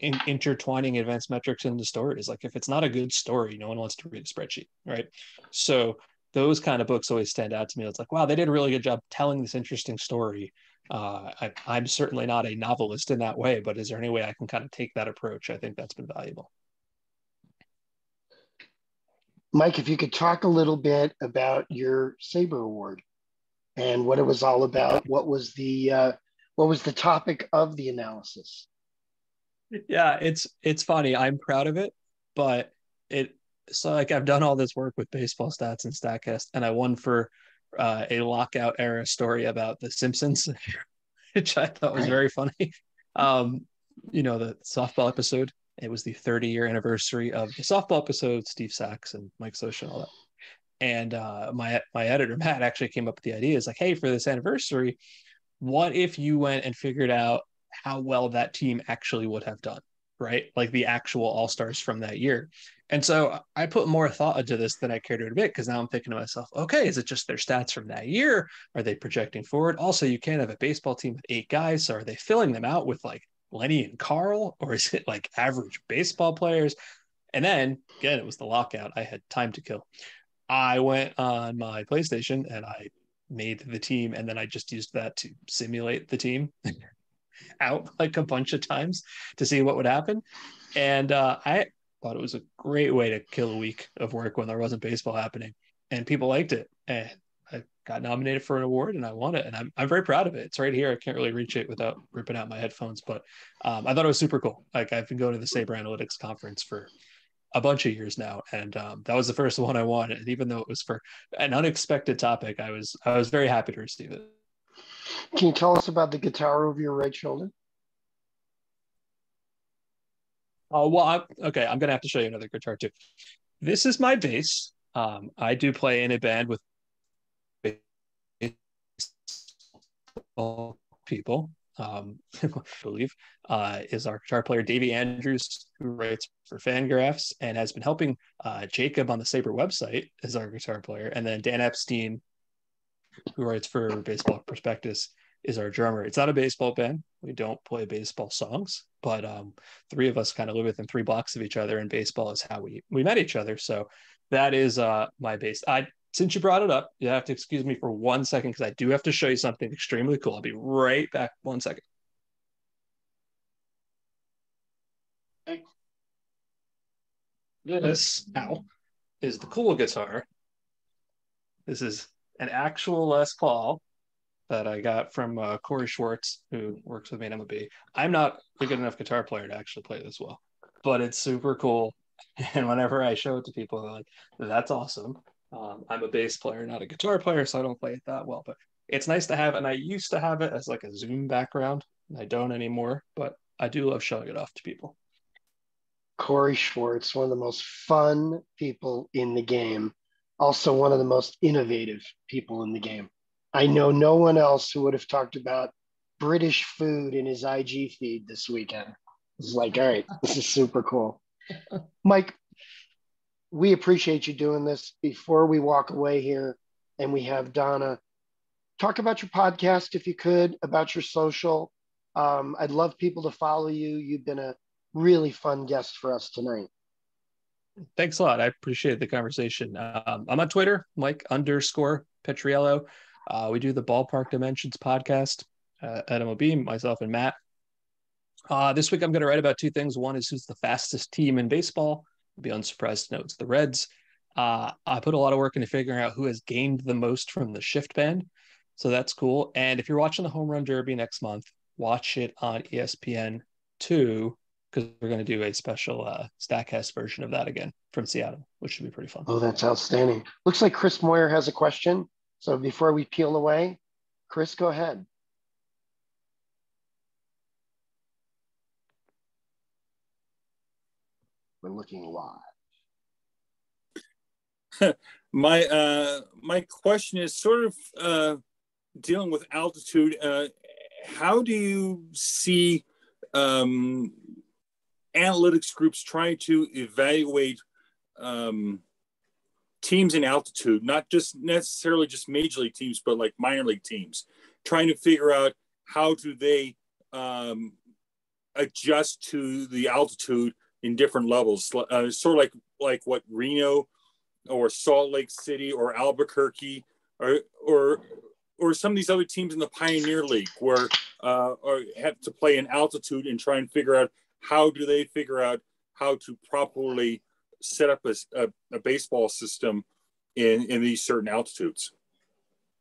B: intertwining advanced metrics into stories. If it's not a good story, no one wants to read a spreadsheet, right? So those kind of books always stand out to me. It's wow, they did a really good job telling this interesting story. I'm certainly not a novelist in that way, but is there any way I can kind of take that approach? I think that's been valuable.
A: Mike, if you could talk a little bit about your SABR award and what it was all about. What was the topic of the analysis?
B: Yeah, it's funny. I'm proud of it, but I've done all this work with baseball stats and StatCast, and I won for a lockout era story about the Simpsons, which I thought was very funny. The softball episode. It was the 30-year anniversary of the softball episode, Steve Sachs and Mike Scioscia and all that. And my editor, Matt, actually came up with the idea. It's hey, for this anniversary, what if you went and figured out how well that team actually would have done, right? The actual all-stars from that year. And so I put more thought into this than I care to admit, because now I'm thinking to myself, okay, is it just their stats from that year? Are they projecting forward? Also, you can't have a baseball team with 8 guys. So are they filling them out with Lenny and Carl, or is it average baseball players? And then again, it was the lockout. I had time to kill. I went on my PlayStation and I made the team, and then I just used that to simulate the team out a bunch of times to see what would happen. And I thought it was a great way to kill a week of work when there wasn't baseball happening, and people liked it. And I got nominated for an award and I won it, and I'm very proud of it. It's right here. I can't really reach it without ripping out my headphones, but I thought it was super cool. I've been going to the SABR Analytics conference for a bunch of years now, and that was the first one I won. And even though it was for an unexpected topic, I was very happy to receive it.
A: Can you tell us about the guitar over your right shoulder?
B: Oh, well, okay. I'm going to have to show you another guitar too. This is my bass. I do play in a band with people. I believe is our guitar player Davey Andrews, who writes for Fangraphs and has been helping Jacob on the SABR website, is our guitar player, and then Dan Epstein who writes for Baseball Prospectus, is our drummer. It's not a baseball band. We don't play baseball songs, but three of us kind of live within 3 blocks of each other, and baseball is how we met each other. So that is my bass. Since you brought it up, you have to excuse me for 1 second because I do have to show you something extremely cool. I'll be right back. 1 second. This is the cool guitar. This is an actual Les Paul that I got from Corey Schwartz, who works with me at MLB. I'm not a good enough guitar player to actually play this well, but it's super cool. And whenever I show it to people, they're like, that's awesome. I'm a bass player, not a guitar player, so I don't play it that well, but it's nice to have. And I used to have it as like a Zoom background. I don't anymore, but I do love showing it off to people.
A: Corey Schwartz, one of the most fun people in the game, also one of the most innovative people in the game. I know no one else who would have talked about British food in his IG feed this weekend. It's like, all right, this is super cool. Mike, we appreciate you doing this. Before we walk away here and we have Donna, talk about your podcast, if you could, about your social. I'd love people to follow you. You've been a really fun guest for us tonight.
B: Thanks a lot. I appreciate the conversation. I'm on Twitter, Mike_Petriello. We do the Ballpark Dimensions podcast at MLB, myself and Matt. This week I'm going to write about 2 things. One is who's the fastest team in baseball. You'll be unsurprised to know it's the Reds. I put a lot of work into figuring out who has gained the most from the shift band. So that's cool. And if you're watching the Home Run Derby next month, watch it on ESPN2, because we're going to do a special StatCast version of that again from Seattle, which should be pretty fun.
A: Oh, that's outstanding. Looks like Chris Moyer has a question. So before we peel away, Chris, go ahead. We're looking live.
F: My question is sort of dealing with altitude. How do you see analytics groups trying to evaluate teams in altitude, not just necessarily just major league teams, but like minor league teams, trying to figure out how do they adjust to the altitude in different levels, sort of like what Reno or Salt Lake City or Albuquerque or some of these other teams in the Pioneer League where or have to play in altitude and try and figure out how do they figure out how to properly set up a baseball system in these certain altitudes?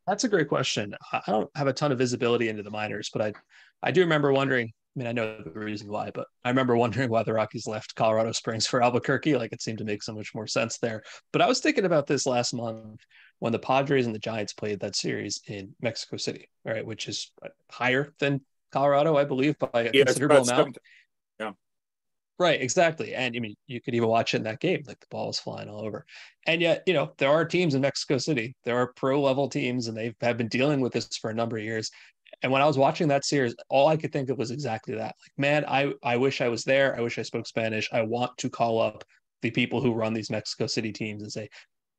B: That's a great question. I don't have a ton of visibility into the minors, but I do remember wondering, I mean, I know the reason why, but I remember wondering why the Rockies left Colorado Springs for Albuquerque. Like, it seemed to make so much more sense there. But I was thinking about this last month when the Padres and the Giants played that series in Mexico City, right, which is higher than Colorado, I believe, by a considerable amount.
F: Yeah.
B: Right, exactly. And I mean, you could even watch it in that game, like the ball was flying all over. And yet, you know, there are teams in Mexico City, there are pro level teams, and they have been dealing with this for a number of years. And when I was watching that series, all I could think of was exactly that. Like, man, I wish I was there. I wish I spoke Spanish. I want to call up the people who run these Mexico City teams and say,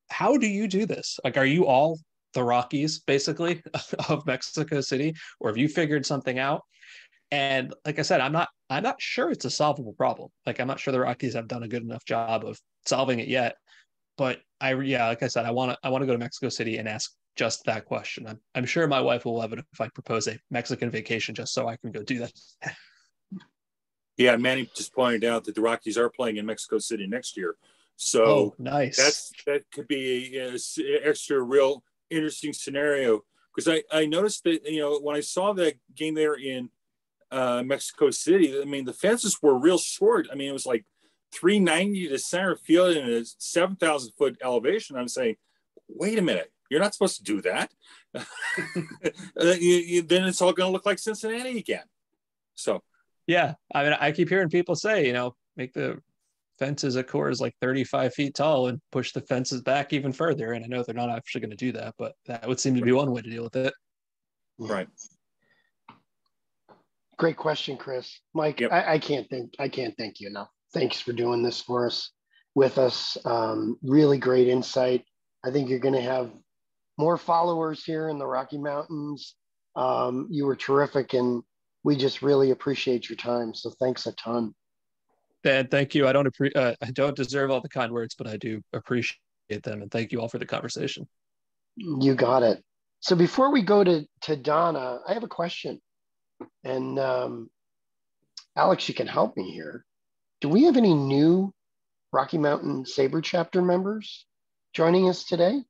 B: how do you do this? Like, are you all the Rockies, basically, of Mexico City? Or have you figured something out? And like I said, I'm not sure it's a solvable problem. Like, I'm not sure the Rockies have done a good enough job of solving it yet. But like I said, I want to go to Mexico City and ask just that question. I'm sure my wife will love it if I propose a Mexican vacation just so I can go do that.
F: Yeah, Manny just pointed out that the Rockies are playing in Mexico City next year. So
B: nice.
F: That could be an extra real interesting scenario, because I noticed that, you know, when I saw that game there in Mexico City, I mean, the fences were real short. I mean, it was like 390 to center field in a 7,000 foot elevation. I'm saying, wait a minute, you're not supposed to do that. Then it's all going to look like Cincinnati again. So,
B: yeah, I mean, I keep hearing people say, you know, make the fences at Coors like 35 feet tall and push the fences back even further. And I know they're not actually going to do that, but that would seem to be one way to deal with it.
F: Right.
A: Great question, Chris. Mike, yep. I can't thank you enough. Thanks for doing this with us. Really great insight. I think you're going to have more followers here in the Rocky Mountains. You were terrific, and we just really appreciate your time. So thanks a ton.
B: Dan, thank you. I don't deserve all the kind words, but I do appreciate them, and thank you all for the conversation.
A: You got it. So before we go to Donna, I have a question, and Alex, you can help me here. Do we have any new Rocky Mountain SABR chapter members joining us today?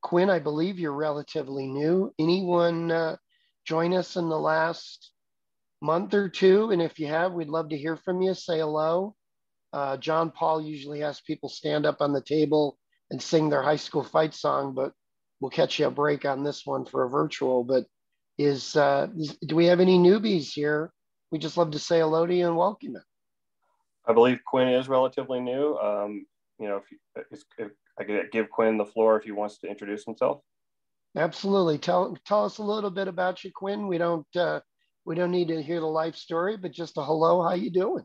A: Quinn, I believe you're relatively new. Anyone join us in the last month or two? And if you have, we'd love to hear from you. Say hello. John Paul usually has people stand up on the table and sing their high school fight song, but we'll catch you a break on this one for a virtual. But do we have any newbies here? We just love to say hello to you and welcome you.
C: I believe Quinn is relatively new. If I could give Quinn the floor if he wants to introduce himself.
A: Absolutely. Tell us a little bit about you, Quinn. We don't need to hear the life story, but just a hello. How you doing?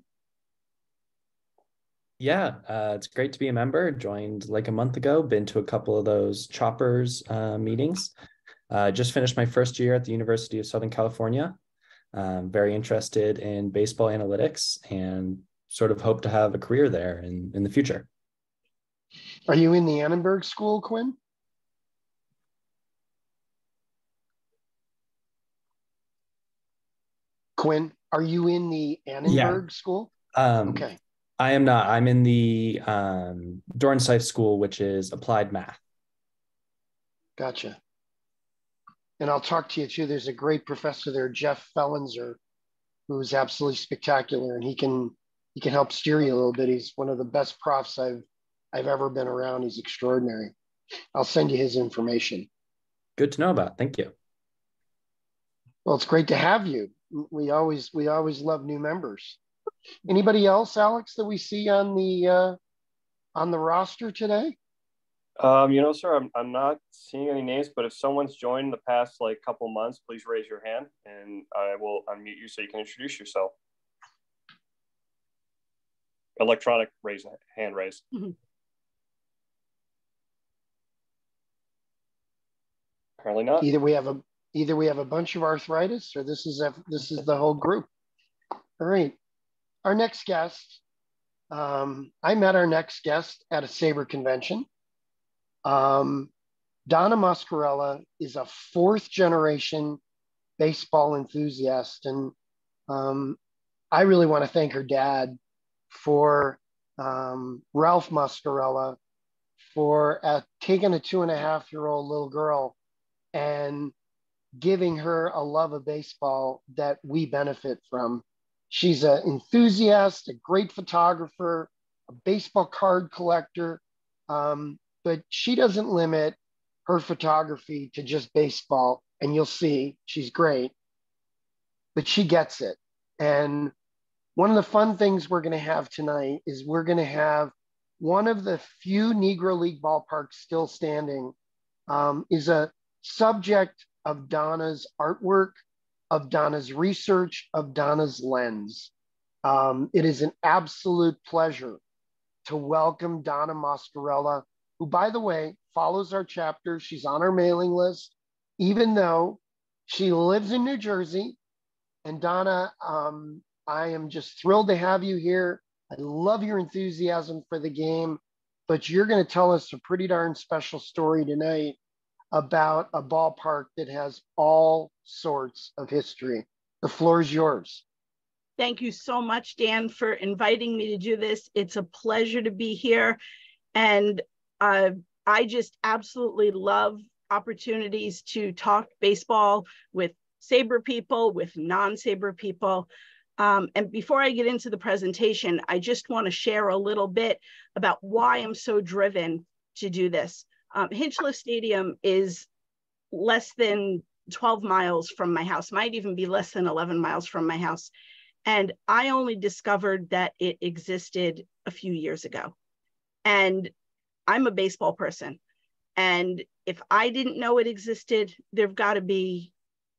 G: Yeah, it's great to be a member. Joined like a month ago. Been to a couple of those choppers meetings. Just finished my first year at the University of Southern California. Very interested in baseball analytics and sort of hope to have a career there in the future.
A: Are you in the Annenberg School, Quinn? Quinn, are you in the Annenberg School? Okay.
G: I am not. I'm in the Dornsife School, which is applied math.
A: Gotcha. And I'll talk to you too. There's a great professor there, Jeff Fellenzer, who's absolutely spectacular, and he can help steer you a little bit. He's one of the best profs I've ever been around. He's extraordinary. I'll send you his information.
G: Good to know about. Thank you.
A: Well, it's great to have you. We always love new members. Anybody else, Alex, that we see on the roster today?
C: Sir, I'm not seeing any names, but if someone's joined in the past couple months, please raise your hand and I will unmute you so you can introduce yourself. Electronic hand raise. Mm-hmm. Apparently not.
A: Either we have a bunch of arthritis, or this is the whole group. All right. Our next guest. I met our next guest at a SABR convention. Donna Muscarella is a fourth generation baseball enthusiast, and I really want to thank her dad for Ralph Muscarella for taking a 2.5-year-old little girl and giving her a love of baseball that we benefit from. She's an enthusiast, a great photographer, a baseball card collector, but she doesn't limit her photography to just baseball, and you'll see she's great, but she gets it. And one of the fun things we're going to have tonight is we're going to have one of the few Negro League ballparks still standing is a subject of Donna's artwork, of Donna's research, of Donna's lens. It is an absolute pleasure to welcome Donna Muscarella, who, by the way, follows our chapter. She's on our mailing list, even though she lives in New Jersey. And Donna, I am just thrilled to have you here. I love your enthusiasm for the game, but you're going to tell us a pretty darn special story tonight about a ballpark that has all sorts of history. The floor is yours.
H: Thank you so much, Dan, for inviting me to do this. It's a pleasure to be here. And I just absolutely love opportunities to talk baseball with SABR people, with non-SABR people. And before I get into the presentation, I just want to share a little bit about why I'm so driven to do this. Hinchliffe Stadium is less than 12 miles from my house, might even be less than 11 miles from my house. And I only discovered that it existed a few years ago. And I'm a baseball person. And if I didn't know it existed, there've got to be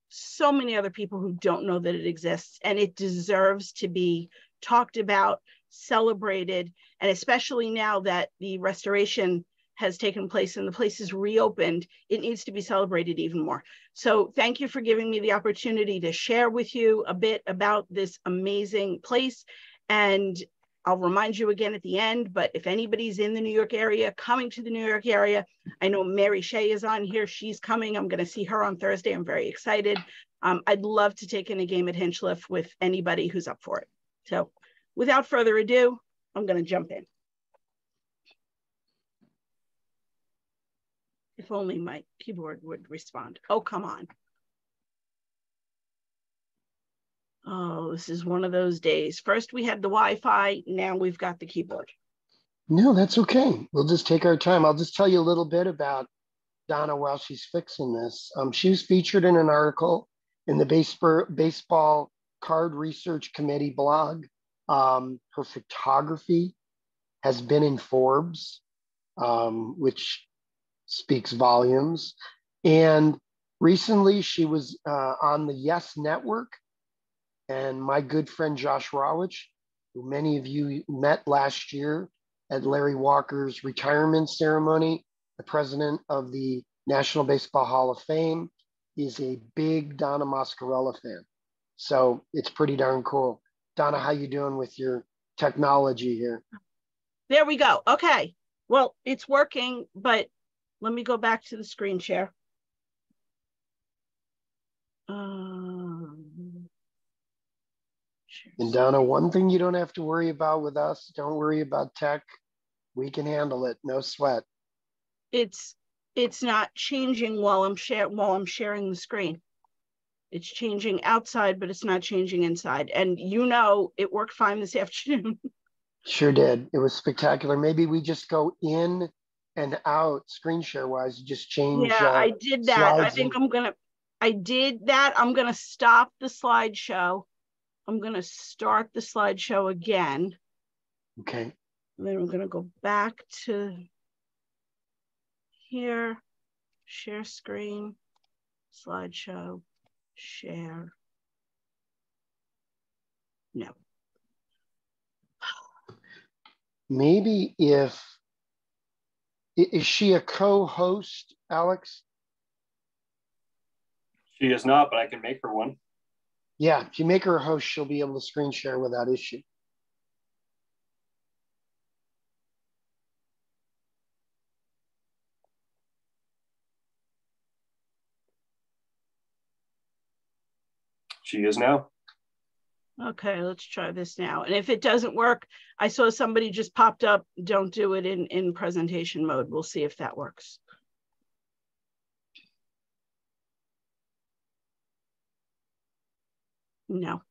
H: so many other people who don't know that it exists. And it deserves to be talked about, celebrated, and especially now that the restoration has taken place and the place is reopened, it needs to be celebrated even more. So thank you for giving me the opportunity to share with you a bit about this amazing place. And I'll remind you again at the end, but if anybody's in the New York area, coming to the New York area, I know Mary Shea is on here. She's coming. I'm going to see her on Thursday. I'm very excited. I'd love to take in a game at Hinchliffe with anybody who's up for it. So without further ado, I'm going to jump in. If only my keyboard would respond. Oh, come on. Oh, this is one of those days. First we had the Wi-Fi, now we've got the keyboard.
A: No, that's okay. We'll just take our time. I'll just tell you a little bit about Donna while she's fixing this. She was featured in an article in the Baseball Card Research Committee blog. Her photography has been in Forbes, which speaks volumes. And recently she was on the Yes Network. And my good friend Josh Rawich, who many of you met last year at Larry Walker's retirement ceremony, the president of the National Baseball Hall of Fame, is a big Donna Muscarella fan. So it's pretty darn cool. Donna, how you doing with your technology here?
H: There we go. Okay. Well, it's working, but let me go back to the screen share.
A: And Donna, one thing you don't have to worry about with us, don't worry about tech. We can handle it, no sweat.
H: It's not changing while I'm sharing the screen. It's changing outside, but it's not changing inside. And you know, it worked fine this afternoon. Sure
A: did. It was spectacular. Maybe we just go in and out screen share wise, just change.
H: Yeah, I did that. I think I did that. I'm gonna stop the slideshow. I'm going to start the slideshow again.
A: Okay.
H: And then I'm going to go back to here, share screen, slideshow, share. No.
A: Maybe is she a co-host, Alex?
C: She is not, but I can make her one.
A: Yeah, if you make her a host, she'll be able to screen share without issue.
C: She is now.
H: Okay, let's try this now. And if it doesn't work, I saw somebody just popped up, don't do it in presentation mode. We'll see if that works. No.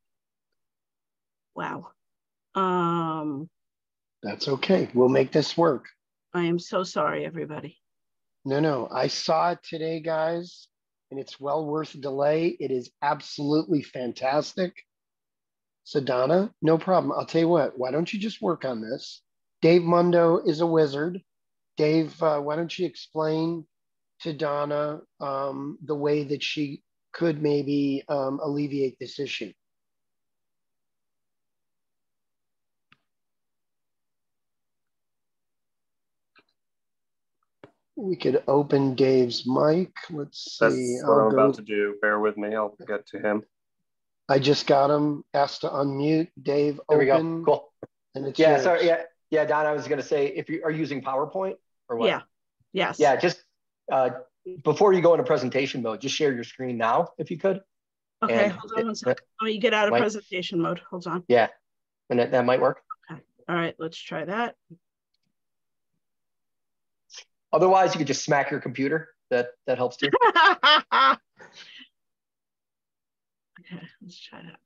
H: Wow.
A: That's okay. We'll make this work.
H: I am so sorry, everybody.
A: No. I saw it today, guys, and it's well worth the delay. It is absolutely fantastic. So Donna, no problem. I'll tell you what, why don't you just work on this? Dave Mundo is a wizard. Dave, why don't you explain to Donna the way that she could maybe alleviate this issue? We could open Dave's mic. Let's see.
C: That's what I'm about to do. Bear with me. I'll get to him.
A: I just got him. Asked to unmute. Dave,
D: there we
A: open.
D: go. Cool.
A: And it's
D: yeah.
A: yours.
D: Sorry. Yeah. Don, I was going to say, if you are using PowerPoint or what?
H: Yeah. Yes.
D: Yeah. Just before you go into presentation mode, just share your screen now, if you could.
H: Okay. Hold on one second. Let me get out of presentation mode. Hold on.
D: Yeah. And that might work.
H: Okay. All right. Let's try that.
D: Otherwise, you could just smack your computer. That helps too.
H: Okay, let's try that.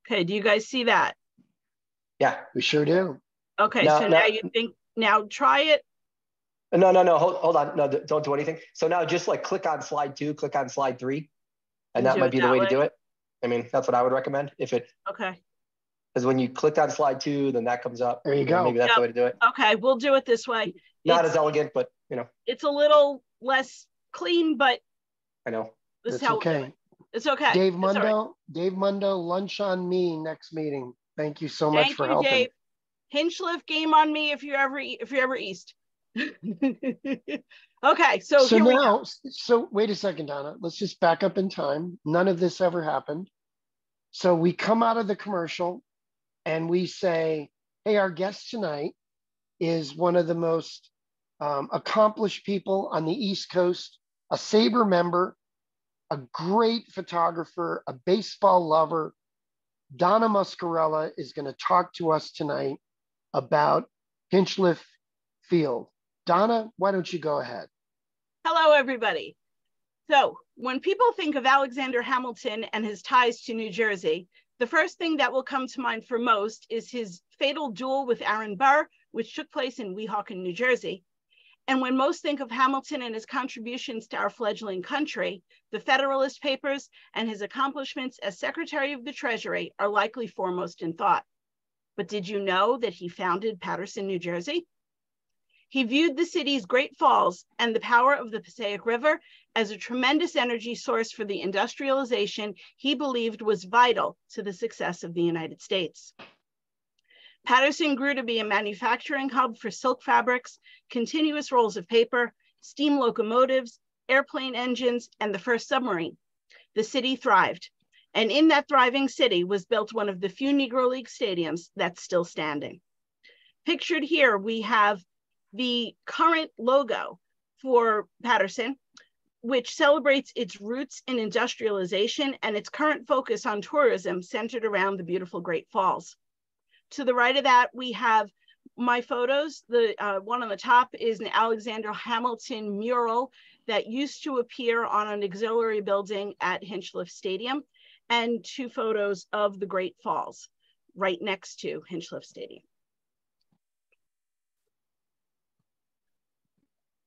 H: Okay, do you guys see that?
D: Yeah,
A: we sure do.
H: Okay, now you think, now try it.
D: No, hold on. No, don't do anything. So now just like click on slide 2, click on slide 3, and that might be the way to do it. I mean, that's what I would recommend.
H: Okay.
D: Because when you clicked on slide 2, then that comes up.
A: There you go.
D: Maybe that's the way to do it.
H: Okay, we'll do it this way.
D: Not as elegant, but you know.
H: It's a little less clean, but
D: I know.
H: This is how we'll do it. It's okay.
A: Dave Mundo, lunch on me next meeting. Thank you so much for helping.
H: Dave. Hinchliffe, game on me if you're ever east. Okay, so here we go.
A: So wait a second, Donna. Let's just back up in time. None of this ever happened. So we come out of the commercial and we say, hey, our guest tonight is one of the most accomplished people on the East Coast, a SABR member, a great photographer, a baseball lover. Donna Muscarella is going to talk to us tonight about Hinchliffe Field. Donna, why don't you go ahead?
H: Hello, everybody. So when people think of Alexander Hamilton and his ties to New Jersey, the first thing that will come to mind for most is his fatal duel with Aaron Burr, which took place in Weehawken, New Jersey. And when most think of Hamilton and his contributions to our fledgling country, the Federalist Papers and his accomplishments as Secretary of the Treasury are likely foremost in thought. But did you know that he founded Patterson, New Jersey? He viewed the city's Great Falls and the power of the Passaic River as a tremendous energy source for the industrialization he believed was vital to the success of the United States. Patterson grew to be a manufacturing hub for silk fabrics, continuous rolls of paper, steam locomotives, airplane engines, and the first submarine. The city thrived, and in that thriving city was built one of the few Negro League stadiums that's still standing. Pictured here, we have the current logo for Patterson, which celebrates its roots in industrialization and its current focus on tourism centered around the beautiful Great Falls. To the right of that, we have my photos. The one on the top is an Alexander Hamilton mural that used to appear on an auxiliary building at Hinchliffe Stadium, and 2 photos of the Great Falls right next to Hinchliffe Stadium.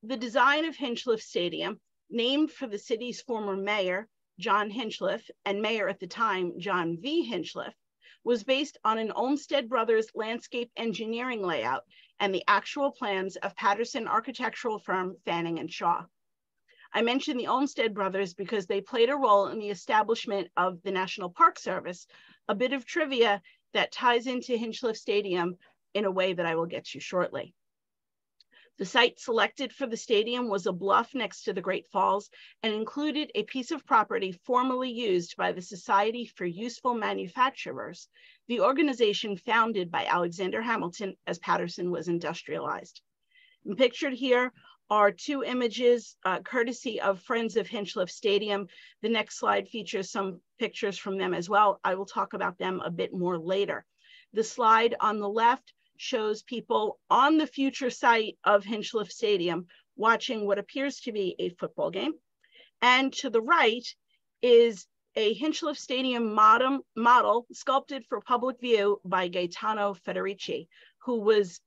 H: The design of Hinchliffe Stadium, named for the city's former mayor, John Hinchliffe, and mayor at the time, John V. Hinchliffe, was based on an Olmsted Brothers landscape engineering layout and the actual plans of Patterson architectural firm Fanning and Shaw. I mention the Olmsted Brothers because they played a role in the establishment of the National Park Service, a bit of trivia that ties into Hinchliffe Stadium in a way that I will get to shortly. The site selected for the stadium was a bluff next to the Great Falls and included a piece of property formerly used by the Society for Useful Manufacturers, the organization founded by Alexander Hamilton as Patterson was industrialized. And pictured here are 2 images courtesy of Friends of Hinchliffe Stadium. The next slide features some pictures from them as well. I will talk about them a bit more later. The slide on the left shows people on the future site of Hinchliffe Stadium watching what appears to be a football game. And to the right is a Hinchliffe Stadium model sculpted for public view by Gaetano Federici, who was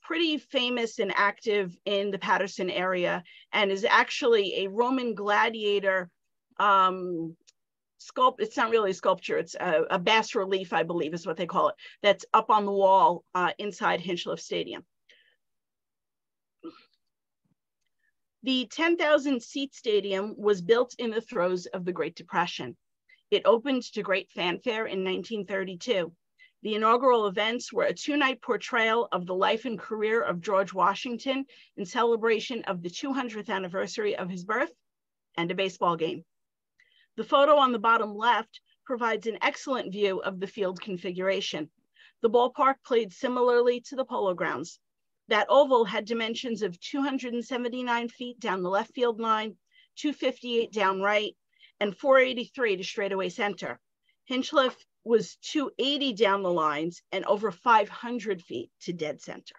H: pretty famous and active in the Patterson area and is actually a Roman gladiator it's not really a sculpture, it's a bas relief, I believe is what they call it, that's up on the wall inside Hinchliffe Stadium. The 10,000 seat stadium was built in the throes of the Great Depression. It opened to great fanfare in 1932. The inaugural events were a 2-night portrayal of the life and career of George Washington in celebration of the 200th anniversary of his birth, and a baseball game. The photo on the bottom left provides an excellent view of the field configuration. The ballpark played similarly to the Polo Grounds. That oval had dimensions of 279 feet down the left field line, 258 down right, and 483 to straightaway center. Hinchliffe was 280 down the lines and over 500 feet to dead center.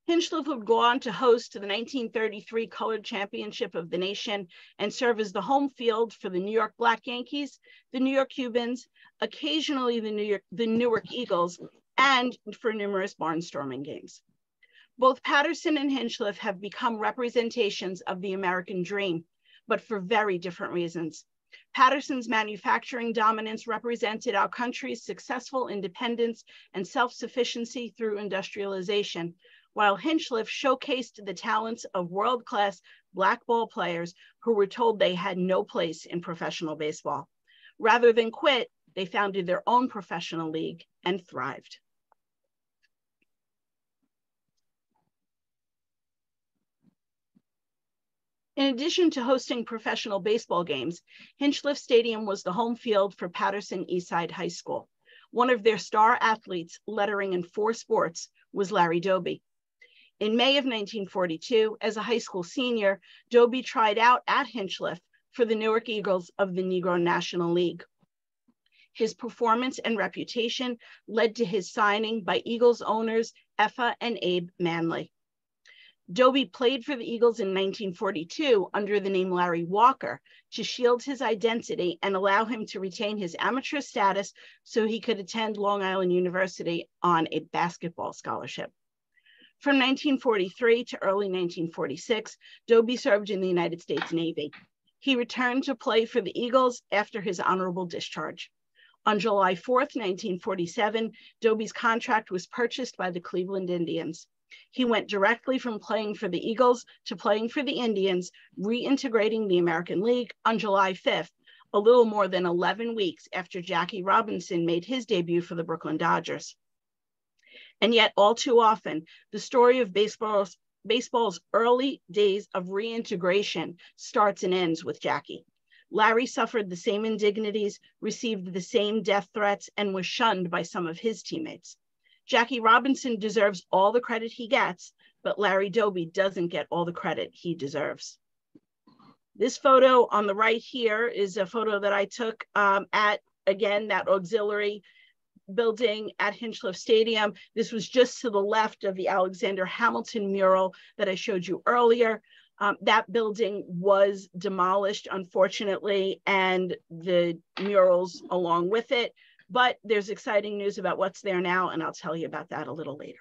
H: Hinchliffe would go on to host the 1933 Colored Championship of the Nation and serve as the home field for the New York Black Yankees, the New York Cubans, occasionally the Newark Eagles, and for numerous barnstorming games. Both Patterson and Hinchliffe have become representations of the American dream, but for very different reasons. Patterson's manufacturing dominance represented our country's successful independence and self-sufficiency through industrialization, while Hinchliffe showcased the talents of world-class black ball players who were told they had no place in professional baseball. Rather than quit, they founded their own professional league and thrived. In addition to hosting professional baseball games, Hinchliffe Stadium was the home field for Patterson Eastside High School. One of their star athletes, lettering in 4 sports, was Larry Doby. In May of 1942, as a high school senior, Doby tried out at Hinchliffe for the Newark Eagles of the Negro National League. His performance and reputation led to his signing by Eagles owners Effa and Abe Manley. Doby played for the Eagles in 1942 under the name Larry Walker to shield his identity and allow him to retain his amateur status so he could attend Long Island University on a basketball scholarship. From 1943 to early 1946, Doby served in the United States Navy. He returned to play for the Eagles after his honorable discharge. On July 4th, 1947, Doby's contract was purchased by the Cleveland Indians. He went directly from playing for the Eagles to playing for the Indians, reintegrating the American League on July 5th, a little more than 11 weeks after Jackie Robinson made his debut for the Brooklyn Dodgers. And yet, all too often, the story of baseball's early days of reintegration starts and ends with Jackie. Larry suffered the same indignities, received the same death threats, and was shunned by some of his teammates. Jackie Robinson deserves all the credit he gets, but Larry Doby doesn't get all the credit he deserves. This photo on the right here is a photo that I took at, again, that auxiliary building at Hinchliffe Stadium. This was just to the left of the Alexander Hamilton mural that I showed you earlier. That building was demolished, unfortunately, and the murals along with it. But there's exciting news about what's there now, and I'll tell you about that a little later.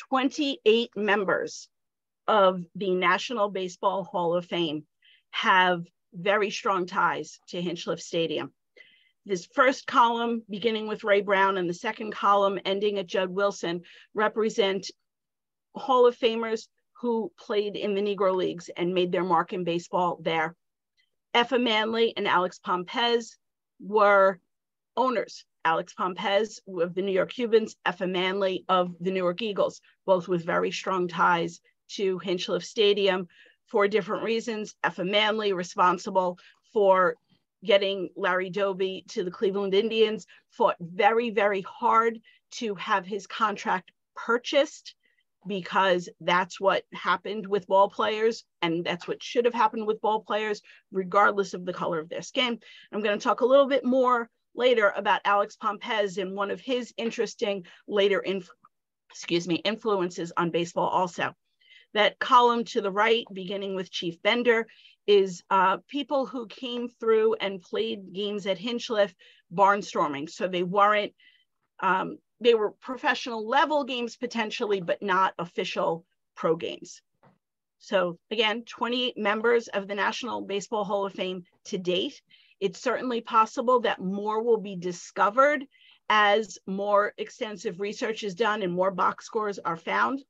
H: "28 members of the National Baseball Hall of Fame have very strong ties to Hinchliffe Stadium. This first column, beginning with Ray Brown, and the second column ending at Judd Wilson, represent Hall of Famers who played in the Negro Leagues and made their mark in baseball there. Effa Manley and Alex Pompez were owners. Alex Pompez of the New York Cubans, Effa Manley of the Newark Eagles, both with very strong ties to Hinchliffe Stadium for different reasons. Effa Manley responsible for getting Larry Doby to the Cleveland Indians, fought very, very hard to have his contract purchased, because that's what happened with ball players, and that's what should have happened with ball players, regardless of the color of their skin. I'm going to talk a little bit more later about Alex Pompez and one of his interesting later influences on baseball also. That column to the right, beginning with Chief Bender, is people who came through and played games at Hinchliffe barnstorming. So they weren't, they were professional level games potentially, but not official pro games. So again, 28 members of the National Baseball Hall of Fame to date. It's certainly possible that more will be discovered as more extensive research is done and more box scores are found.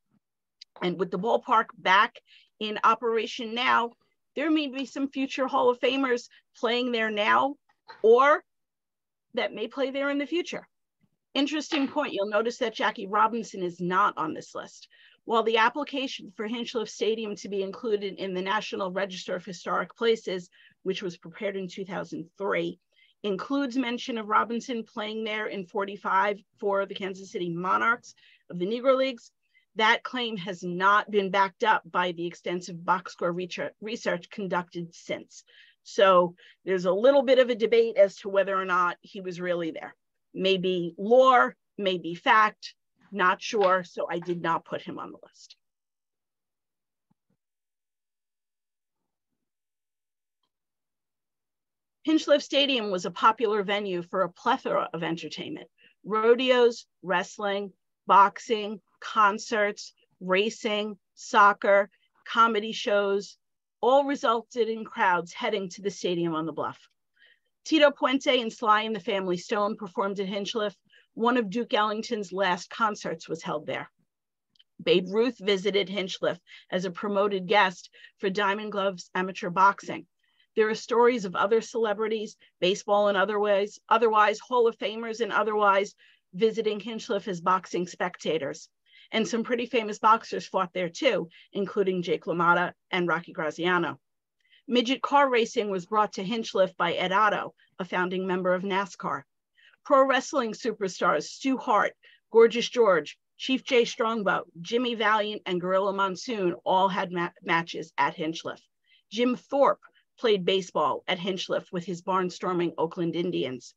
H: And with the ballpark back in operation now, there may be some future Hall of Famers playing there now, or that may play there in the future. Interesting point, you'll notice that Jackie Robinson is not on this list. While the application for Hinchliffe Stadium to be included in the National Register of Historic Places, which was prepared in 2003, includes mention of Robinson playing there in '45 for the Kansas City Monarchs of the Negro Leagues, that claim has not been backed up by the extensive box score research conducted since. So there's a little bit of a debate as to whether or not he was really there. Maybe lore, maybe fact, not sure, so I did not put him on the list. Hinchliffe Stadium was a popular venue for a plethora of entertainment: rodeos, wrestling, boxing, concerts, racing, soccer, comedy shows, all resulted in crowds heading to the stadium on the bluff. Tito Puente and Sly and the Family Stone performed at Hinchliffe. One of Duke Ellington's last concerts was held there. Babe Ruth visited Hinchliffe as a promoted guest for Diamond Gloves amateur boxing. There are stories of other celebrities, baseball and otherwise Hall of Famers and otherwise, visiting Hinchliffe as boxing spectators. And some pretty famous boxers fought there too, including Jake LaMotta and Rocky Graziano. Midget car racing was brought to Hinchliffe by Ed Otto, a founding member of NASCAR. Pro wrestling superstars Stu Hart, Gorgeous George, Chief Jay Strongbow, Jimmy Valiant, and Gorilla Monsoon all had matches at Hinchliffe. Jim Thorpe played baseball at Hinchliffe with his barnstorming Oakland Indians.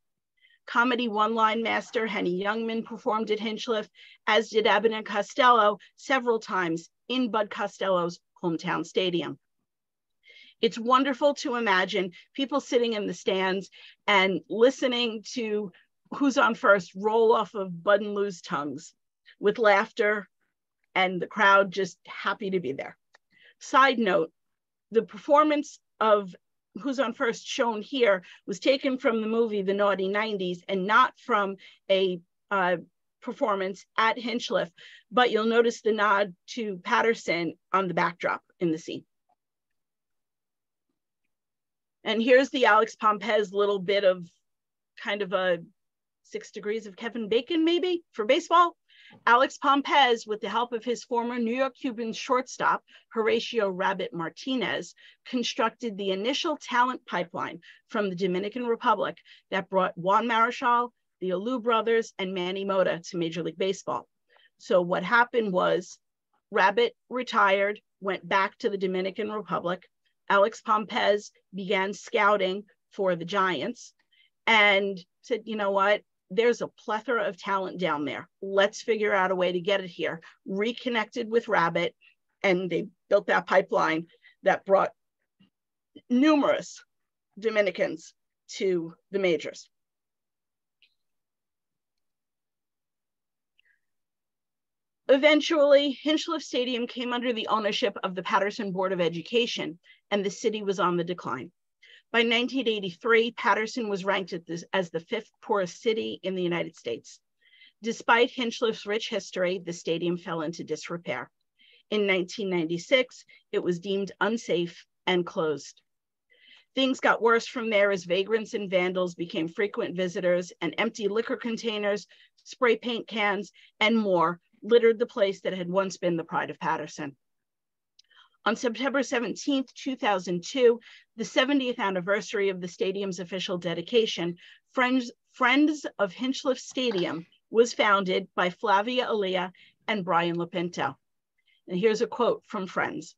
H: Comedy one-line master Henny Youngman performed at Hinchliffe, as did Abbott and Costello several times in Bud Costello's hometown stadium. It's wonderful to imagine people sitting in the stands and listening to Who's on First roll off of Bud and Lou's tongues with laughter and the crowd just happy to be there. Side note, the performance of Who's on First shown here was taken from the movie The Naughty 90s and not from a performance at Hinchliffe, but you'll notice the nod to Patterson on the backdrop in the scene. And here's the Alex Pompez little bit of kind of a 6 degrees of Kevin Bacon maybe for baseball. Alex Pompez, with the help of his former New York Cubans shortstop, Horatio Rabbit Martinez, constructed the initial talent pipeline from the Dominican Republic that brought Juan Marichal, the Alou brothers, and Manny Mota to Major League Baseball. So what happened was Rabbit retired, went back to the Dominican Republic. Alex Pompez began scouting for the Giants and said, you know what? There's a plethora of talent down there. Let's figure out a way to get it here. Reconnected with Rabbit, and they built that pipeline that brought numerous Dominicans to the majors. Eventually, Hinchliffe Stadium came under the ownership of the Patterson Board of Education, and the city was on the decline. By 1983, Patterson was ranked as the 5th poorest city in the United States. Despite Hinchliffe's rich history, the stadium fell into disrepair. In 1996, it was deemed unsafe and closed. Things got worse from there as vagrants and vandals became frequent visitors, and empty liquor containers, spray paint cans, and more littered the place that had once been the pride of Patterson. On September 17, 2002, the 70th anniversary of the stadium's official dedication, Friends of Hinchliffe Stadium was founded by Flavia Aaliyah and Brian Lapinto. And here's a quote from Friends.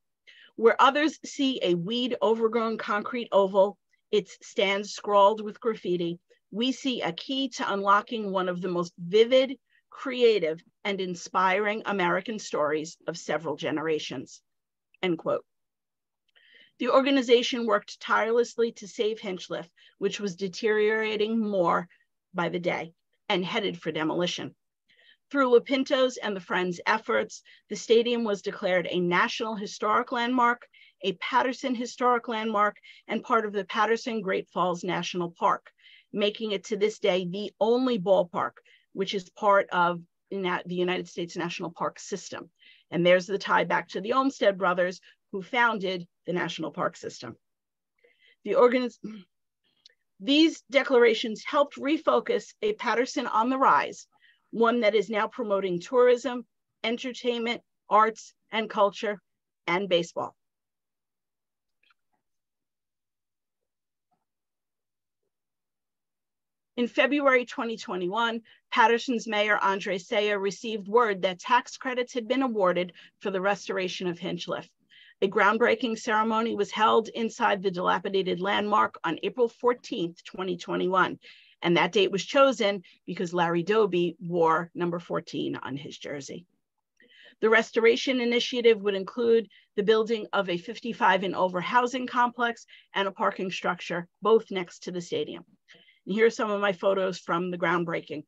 H: Where others see a weed-overgrown concrete oval, its stands scrawled with graffiti, we see a key to unlocking one of the most vivid, creative, and inspiring American stories of several generations. End quote. The organization worked tirelessly to save Hinchliffe, which was deteriorating more by the day and headed for demolition. Through Lapinto's and the Friends' efforts, the stadium was declared a National Historic Landmark, a Patterson Historic Landmark, and part of the Patterson Great Falls National Park, making it to this day the only ballpark which is part of the United States National Park System. And there's the tie back to the Olmsted brothers who founded the National Park System. These declarations helped refocus a Patterson on the rise, one that is now promoting tourism, entertainment, arts, and culture, and baseball. In February 2021, Patterson's mayor, Andre Saya, received word that tax credits had been awarded for the restoration of Hinchliffe. A groundbreaking ceremony was held inside the dilapidated landmark on April 14th, 2021. And that date was chosen because Larry Doby wore number 14 on his jersey. The restoration initiative would include the building of a 55 and over housing complex and a parking structure, both next to the stadium. And here are some of my photos from the groundbreaking.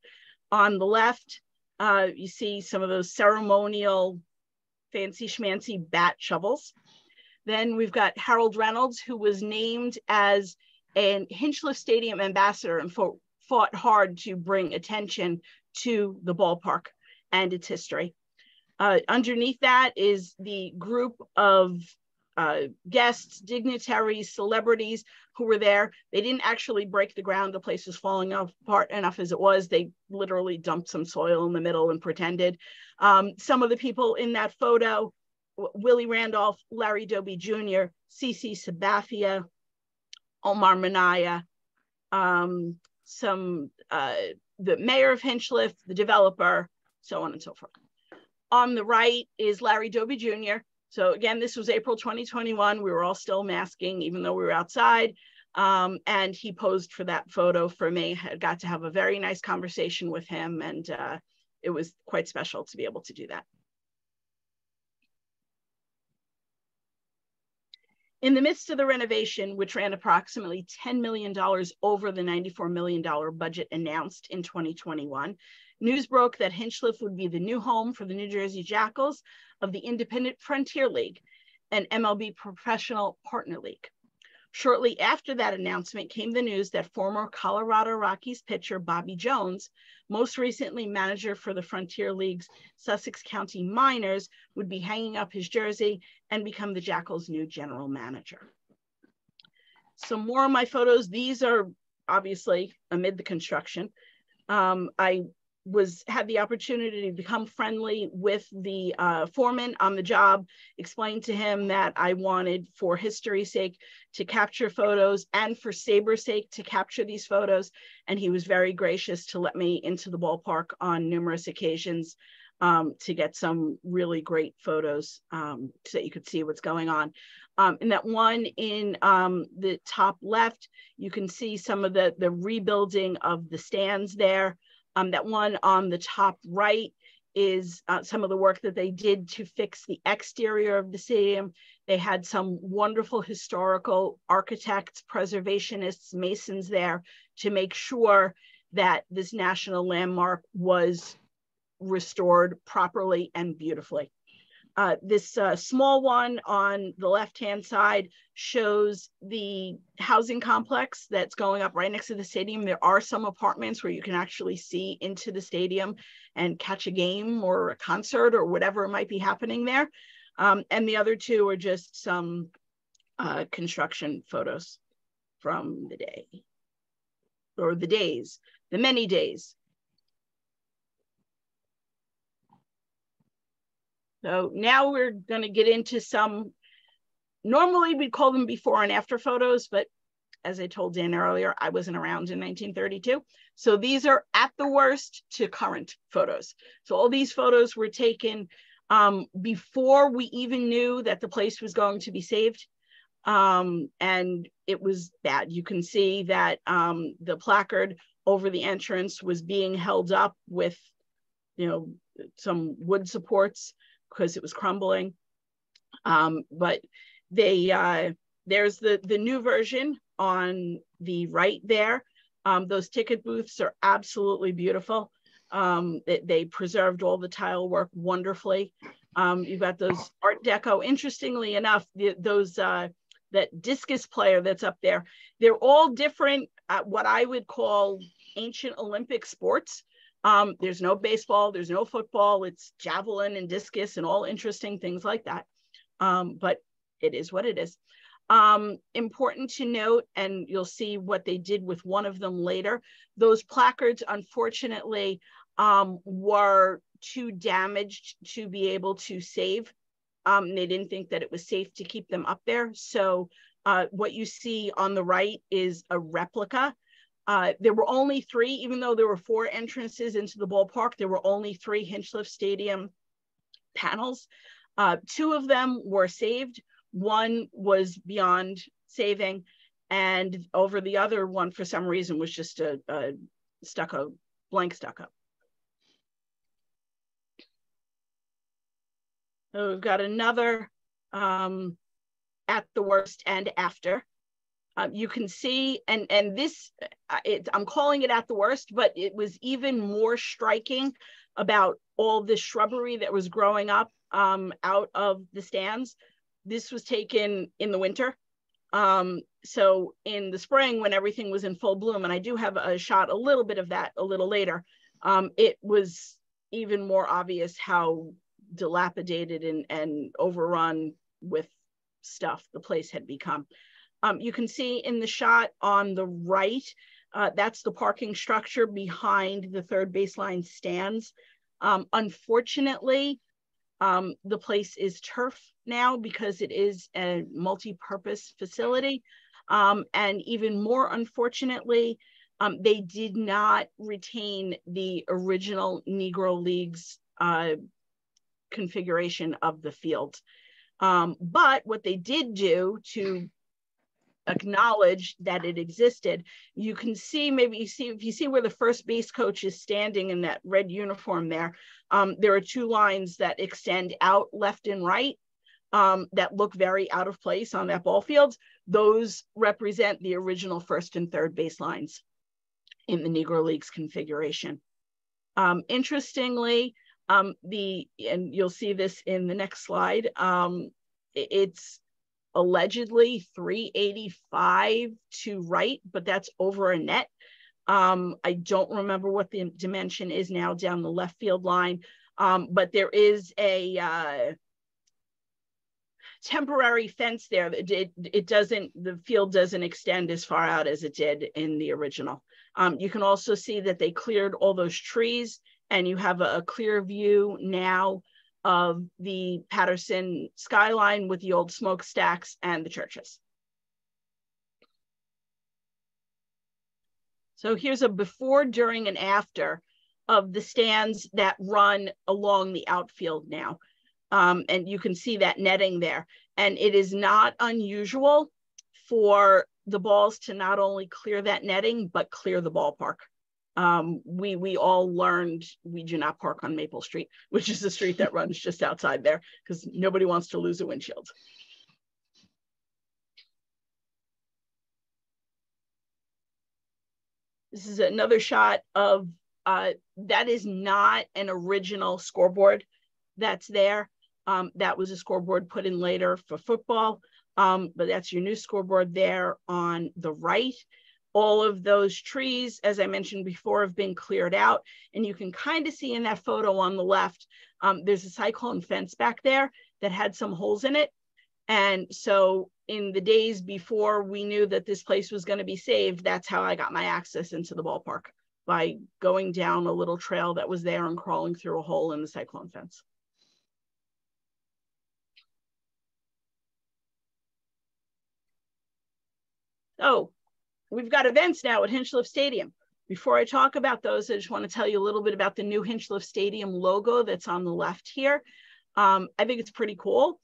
H: On the left, you see some of those ceremonial fancy schmancy bat shovels. Then we've got Harold Reynolds, who was named as a Hinchliffe Stadium ambassador and fought hard to bring attention to the ballpark and its history. Underneath that is the group of guests, dignitaries, celebrities who were there. They didn't actually break the ground. The place was falling apart enough as it was. They literally dumped some soil in the middle and pretended. Some of the people in that photo, Willie Randolph, Larry Doby Jr., CC Sabathia, Omar Minaya, the mayor of Hinchliffe, the developer, so on and so forth. On the right is Larry Doby Jr. So again, this was April 2021. We were all still masking, even though we were outside. And he posed for that photo for me. I got to have a very nice conversation with him, and it was quite special to be able to do that. In the midst of the renovation, which ran approximately $10 million over the $94 million budget announced in 2021, news broke that Hinchliffe would be the new home for the New Jersey Jackals of the Independent Frontier League, an MLB professional partner league. Shortly after that announcement came the news that former Colorado Rockies pitcher Bobby Jones, most recently manager for the Frontier League's Sussex County Miners, would be hanging up his jersey and become the Jackals' new general manager. Some more of my photos. These are obviously amid the construction. I had the opportunity to become friendly with the foreman on the job, explained to him that I wanted, for history's sake, to capture photos and for SABR's sake to capture these photos. And he was very gracious to let me into the ballpark on numerous occasions to get some really great photos so that you could see what's going on. In that one in the top left, you can see some of the rebuilding of the stands there. That one on the top right is some of the work that they did to fix the exterior of the stadium. They had some wonderful historical architects, preservationists, masons there to make sure that this national landmark was restored properly and beautifully. This small one on the left-hand side shows the housing complex that's going up right next to the stadium. There are some apartments where you can actually see into the stadium and catch a game or a concert or whatever might be happening there. And the other two are just some construction photos from the day, or the days, the many days. So now we're going to get into some, normally we'd call them before and after photos, but as I told Dan earlier, I wasn't around in 1932. So these are at the worst to current photos. So all these photos were taken before we even knew that the place was going to be saved. And it was bad. You can see that the placard over the entrance was being held up with, some wood supports, because it was crumbling. But there's the new version on the right there. Those ticket booths are absolutely beautiful. They preserved all the tile work wonderfully. You've got those Art Deco. Interestingly enough, that discus player that's up there, they're all different, what I would call ancient Olympic sports. There's no baseball, there's no football, it's javelin and discus and all interesting things like that. But it is what it is. Important to note, and you'll see what they did with one of them later, those placards, unfortunately, were too damaged to be able to save. They didn't think that it was safe to keep them up there. So what you see on the right is a replica. There were only 3, even though there were 4 entrances into the ballpark, there were only 3 Hinchliffe Stadium panels. 2 of them were saved. 1 was beyond saving. And over the other one, for some reason, was just a stucco, blank stucco. So we've got another at the worst and after. You can see, and this, I'm calling it at the worst, but it was even more striking about all the shrubbery that was growing up out of the stands. This was taken in the winter. So in the spring, when everything was in full bloom, and I do have a shot, a little bit of that a little later, it was even more obvious how dilapidated and overrun with stuff the place had become. You can see in the shot on the right, that's the parking structure behind the third baseline stands. Unfortunately, the place is turf now because it is a multi-purpose facility. And even more unfortunately, they did not retain the original Negro Leagues configuration of the field. But what they did do to acknowledge that it existed, you can see, maybe you see, if you see where the first base coach is standing in that red uniform there, there are two lines that extend out left and right that look very out of place on that ball field. Those represent the original first and third baselines in the Negro Leagues configuration. Interestingly, and you'll see this in the next slide, it's allegedly 385 to right, but that's over a net. I don't remember what the dimension is now down the left field line, but there is a temporary fence there that the field doesn't extend as far out as it did in the original. You can also see that they cleared all those trees, and you have a clear view now of the Patterson skyline with the old smokestacks and the churches. So here's a before, during, and after of the stands that run along the outfield now. And you can see that netting there. And it is not unusual for the balls to not only clear that netting, but clear the ballpark. We all learned we do not park on Maple Street, which is the street that runs just outside there, because nobody wants to lose a windshield. This is another shot of, that is not an original scoreboard that's there. That was a scoreboard put in later for football, but that's your new scoreboard there on the right. All of those trees, as I mentioned before, have been cleared out. And you can kind of see in that photo on the left, there's a cyclone fence back there that had some holes in it. And so in the days before we knew that this place was going to be saved, that's how I got my access into the ballpark, by going down a little trail that was there and crawling through a hole in the cyclone fence. Oh, we've got events now at Hinchliffe Stadium. Before I talk about those, I just want to tell you a little bit about the new Hinchliffe Stadium logo that's on the left here. I think it's pretty cool.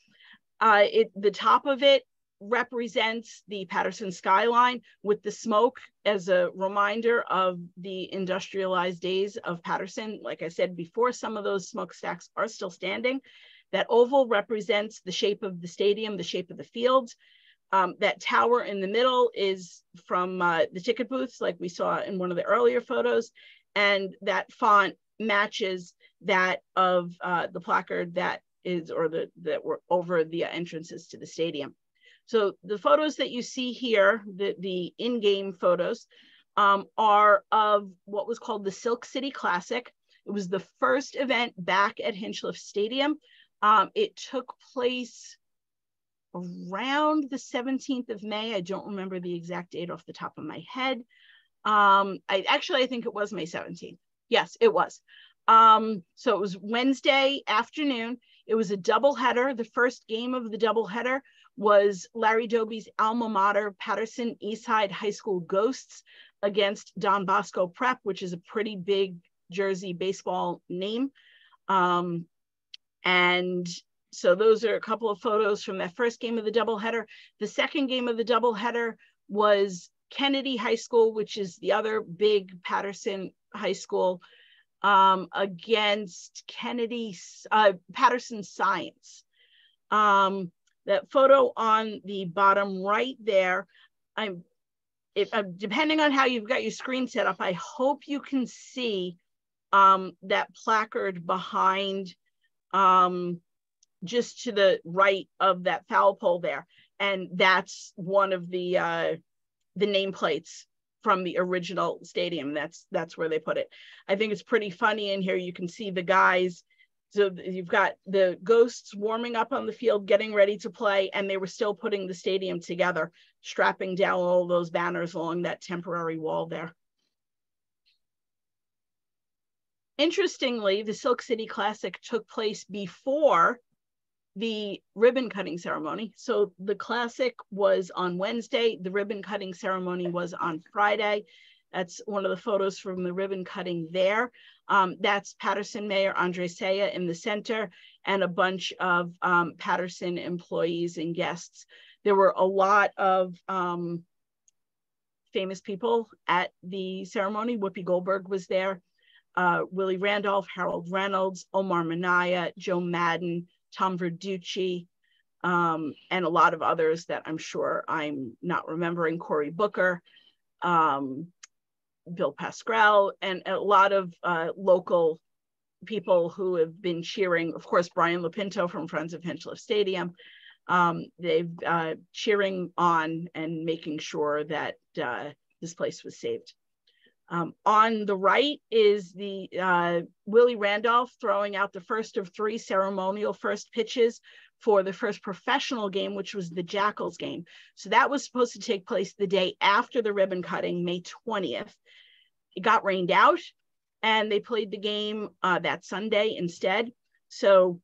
H: The top of it represents the Patterson skyline with the smoke as a reminder of the industrialized days of Patterson. Like I said before, some of those smokestacks are still standing. That oval represents the shape of the stadium, the shape of the field. That tower in the middle is from the ticket booths, like we saw in one of the earlier photos. And that font matches that of the placard that is, or that were over the entrances to the stadium. So the photos that you see here, the in-game photos, are of what was called the Silk City Classic. It was the first event back at Hinchliffe Stadium. It took place around the 17th of May. I don't remember the exact date off the top of my head. I think it was May 17th. Yes, it was. So it was Wednesday afternoon. It was a doubleheader. The first game of the doubleheader was Larry Doby's alma mater, Patterson Eastside High School Ghosts, against Don Bosco Prep, which is a pretty big Jersey baseball name. And so those are a couple of photos from that first game of the doubleheader. The second game of the doubleheader was Kennedy High School, which is the other big Patterson high school, against Patterson Science. That photo on the bottom right there, depending on how you've got your screen set up, I hope you can see that placard behind, just to the right of that foul pole there. And that's one of the nameplates from the original stadium. That's where they put it. I think it's pretty funny in here. You can see the guys So you've got the ghosts warming up on the field, getting ready to play, and they were still putting the stadium together, strapping down all those banners along that temporary wall there. Interestingly, the Silk City Classic took place before the ribbon cutting ceremony. So the Classic was on Wednesday. The ribbon cutting ceremony was on Friday. That's one of the photos from the ribbon cutting there. That's Patterson Mayor Andre Saya in the center and a bunch of Patterson employees and guests. There were a lot of famous people at the ceremony. Whoopi Goldberg was there. Willie Randolph, Harold Reynolds, Omar Minaya, Joe Madden, Tom Verducci, and a lot of others that I'm sure I'm not remembering, Cory Booker, Bill Pascrell, and a lot of local people who have been cheering. Of course, Brian Lopinto from Friends of Hinchliffe Stadium. They've cheering on and making sure that this place was saved. On the right is the Willie Randolph throwing out the first of 3 ceremonial first pitches for the first professional game, which was the Jackals game. So that was supposed to take place the day after the ribbon cutting, May 20th. It got rained out and they played the game that Sunday instead. So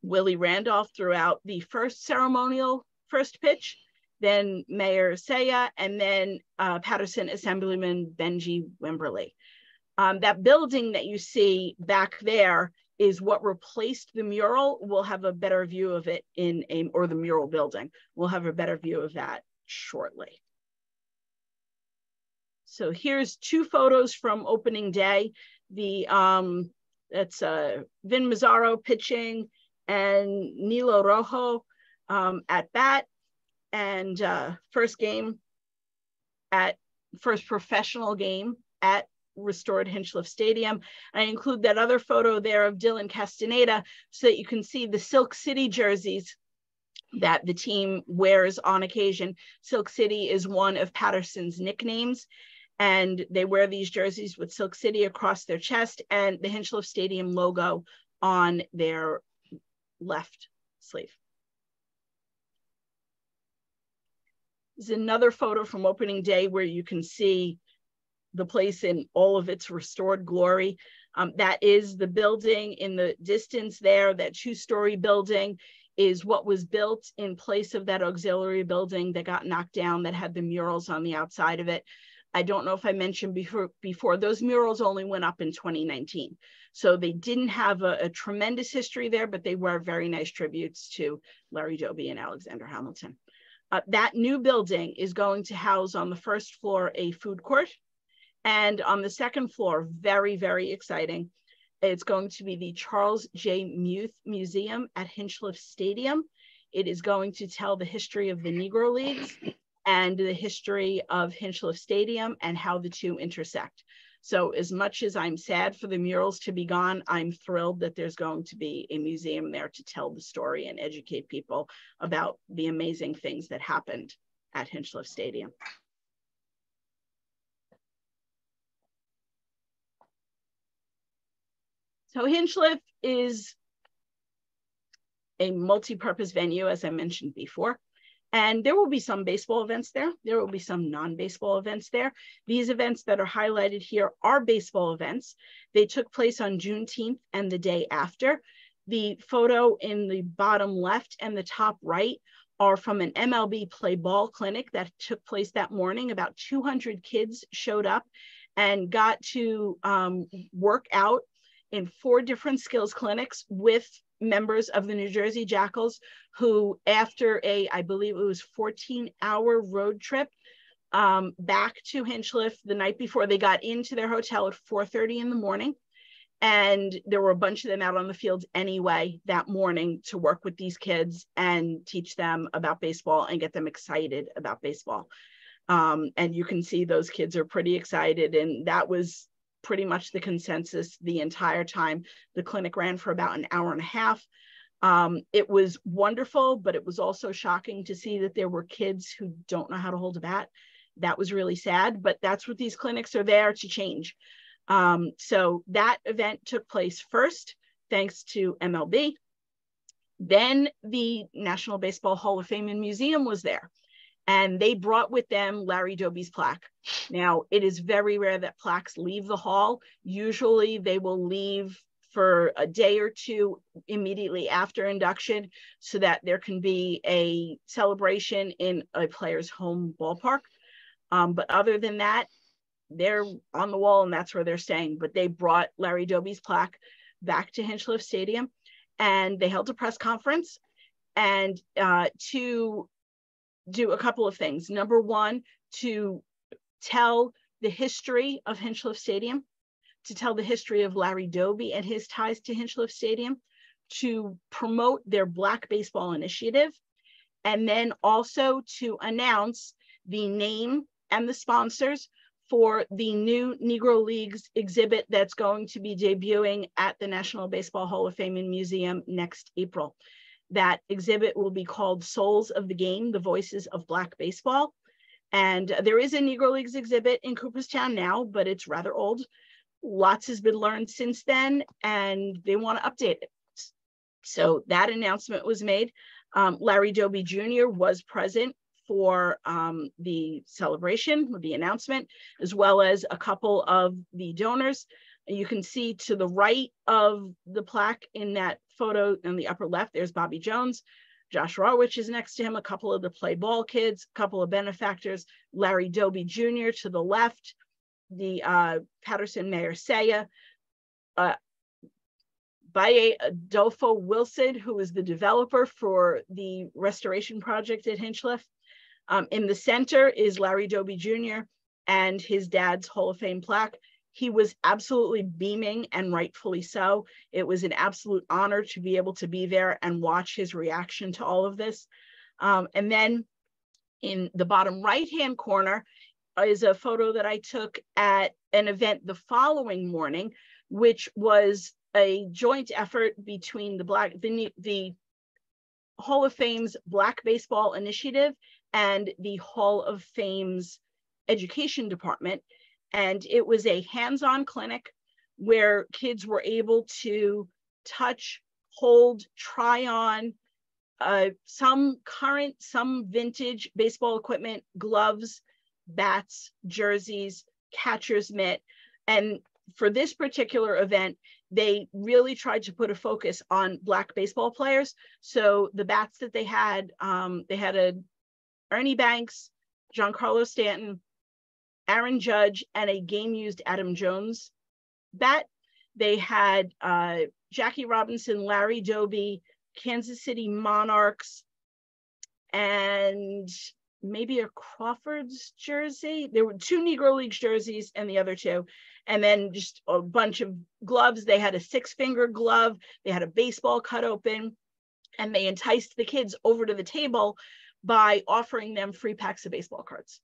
H: Willie Randolph threw out the first ceremonial first pitch, then Mayor Saya, and then Patterson Assemblyman Benji Wimberly. That building that you see back there is what replaced the mural. We'll have a better view of it or the mural building. We'll have a better view of that shortly. So here's 2 photos from opening day. That's Vin Mazzaro pitching and Nilo Rojo at bat. And first professional game at restored Hinchliffe Stadium. I include that other photo there of Dylan Castaneda so that you can see the Silk City jerseys that the team wears on occasion. Silk City is one of Patterson's nicknames, and they wear these jerseys with Silk City across their chest and the Hinchliffe Stadium logo on their left sleeve. This is another photo from opening day where you can see the place in all of its restored glory. That is the building in the distance there. That 2-story building is what was built in place of that auxiliary building that got knocked down that had the murals on the outside of it. I don't know if I mentioned before, those murals only went up in 2019. So they didn't have a tremendous history there, but they were very nice tributes to Larry Doby and Alexander Hamilton. That new building is going to house on the first floor a food court, and on the second floor, very, very exciting, it's going to be the Charles J. Muth Museum at Hinchliffe Stadium. It is going to tell the history of the Negro Leagues and the history of Hinchliffe Stadium and how the two intersect. So as much as I'm sad for the murals to be gone, I'm thrilled that there's going to be a museum there to tell the story and educate people about the amazing things that happened at Hinchliffe Stadium. So Hinchliffe is a multi-purpose venue, as I mentioned before. And there will be some baseball events there. There will be some non-baseball events there. These events that are highlighted here are baseball events. They took place on Juneteenth and the day after. The photo in the bottom left and the top right are from an MLB play ball clinic that took place that morning. About 200 kids showed up and got to work out in 4 different skills clinics with members of the New Jersey Jackals who, after I believe it was 14-hour road trip back to Hinchliffe the night before, they got into their hotel at 4:30 in the morning. And there were a bunch of them out on the field anyway that morning to work with these kids and teach them about baseball and get them excited about baseball. And you can see those kids are pretty excited. And that was pretty much the consensus the entire time. The clinic ran for about an hour and a half. It was wonderful, but it was also shocking to see that there were kids who don't know how to hold a bat. That was really sad, but that's what these clinics are there to change. So that event took place first. thanks to MLB. Then the National Baseball Hall of Fame and Museum was there, and they brought with them Larry Doby's plaque. Now, it is very rare that plaques leave the hall. Usually they will leave for a day or two immediately after induction so that there can be a celebration in a player's home ballpark. But other than that, they're on the wall and that's where they're staying. But they brought Larry Doby's plaque back to Hinchliffe Stadium, and they held a press conference and to do a couple of things. Number one, to tell the history of Hinchliffe Stadium, to tell the history of Larry Doby and his ties to Hinchliffe Stadium, to promote their Black Baseball Initiative, and then also to announce the name and the sponsors for the new Negro Leagues exhibit that's going to be debuting at the National Baseball Hall of Fame and Museum next April. That exhibit will be called Souls of the Game, the Voices of Black Baseball. And there is a Negro Leagues exhibit in Cooperstown now, but it's rather old. Lots has been learned since then, and they want to update it. So that announcement was made. Larry Doby Jr. was present for the celebration, the announcement, as well as a couple of the donors. You can see to the right of the plaque in that photo in the upper left, there's Bobby Jones. Josh Rawitch is next to him, a couple of the play ball kids, a couple of benefactors, Larry Doby Jr. to the left, the Patterson Mayor Saya, Baye Adolfo Wilson, who is the developer for the restoration project at Hinchliffe. In the center is Larry Doby Jr. and his dad's Hall of Fame plaque. He was absolutely beaming, and rightfully so. It was an absolute honor to be able to be there and watch his reaction to all of this. And then in the bottom right-hand corner is a photo that I took at an event the following morning, which was a joint effort between the Hall of Fame's Black Baseball Initiative and the Hall of Fame's Education Department. And it was a hands-on clinic where kids were able to touch, hold, try on some current, some vintage baseball equipment, gloves, bats, jerseys, catcher's mitt. And for this particular event, they really tried to put a focus on Black baseball players. So the bats that they had a Ernie Banks, Giancarlo Stanton, Aaron Judge, and a game-used Adam Jones bat. They had Jackie Robinson, Larry Doby, Kansas City Monarchs, and maybe a Crawford's jersey. There were 2 Negro Leagues jerseys and the other 2. And then just a bunch of gloves. They had a 6-finger glove. They had a baseball cut open. And they enticed the kids over to the table by offering them free packs of baseball cards.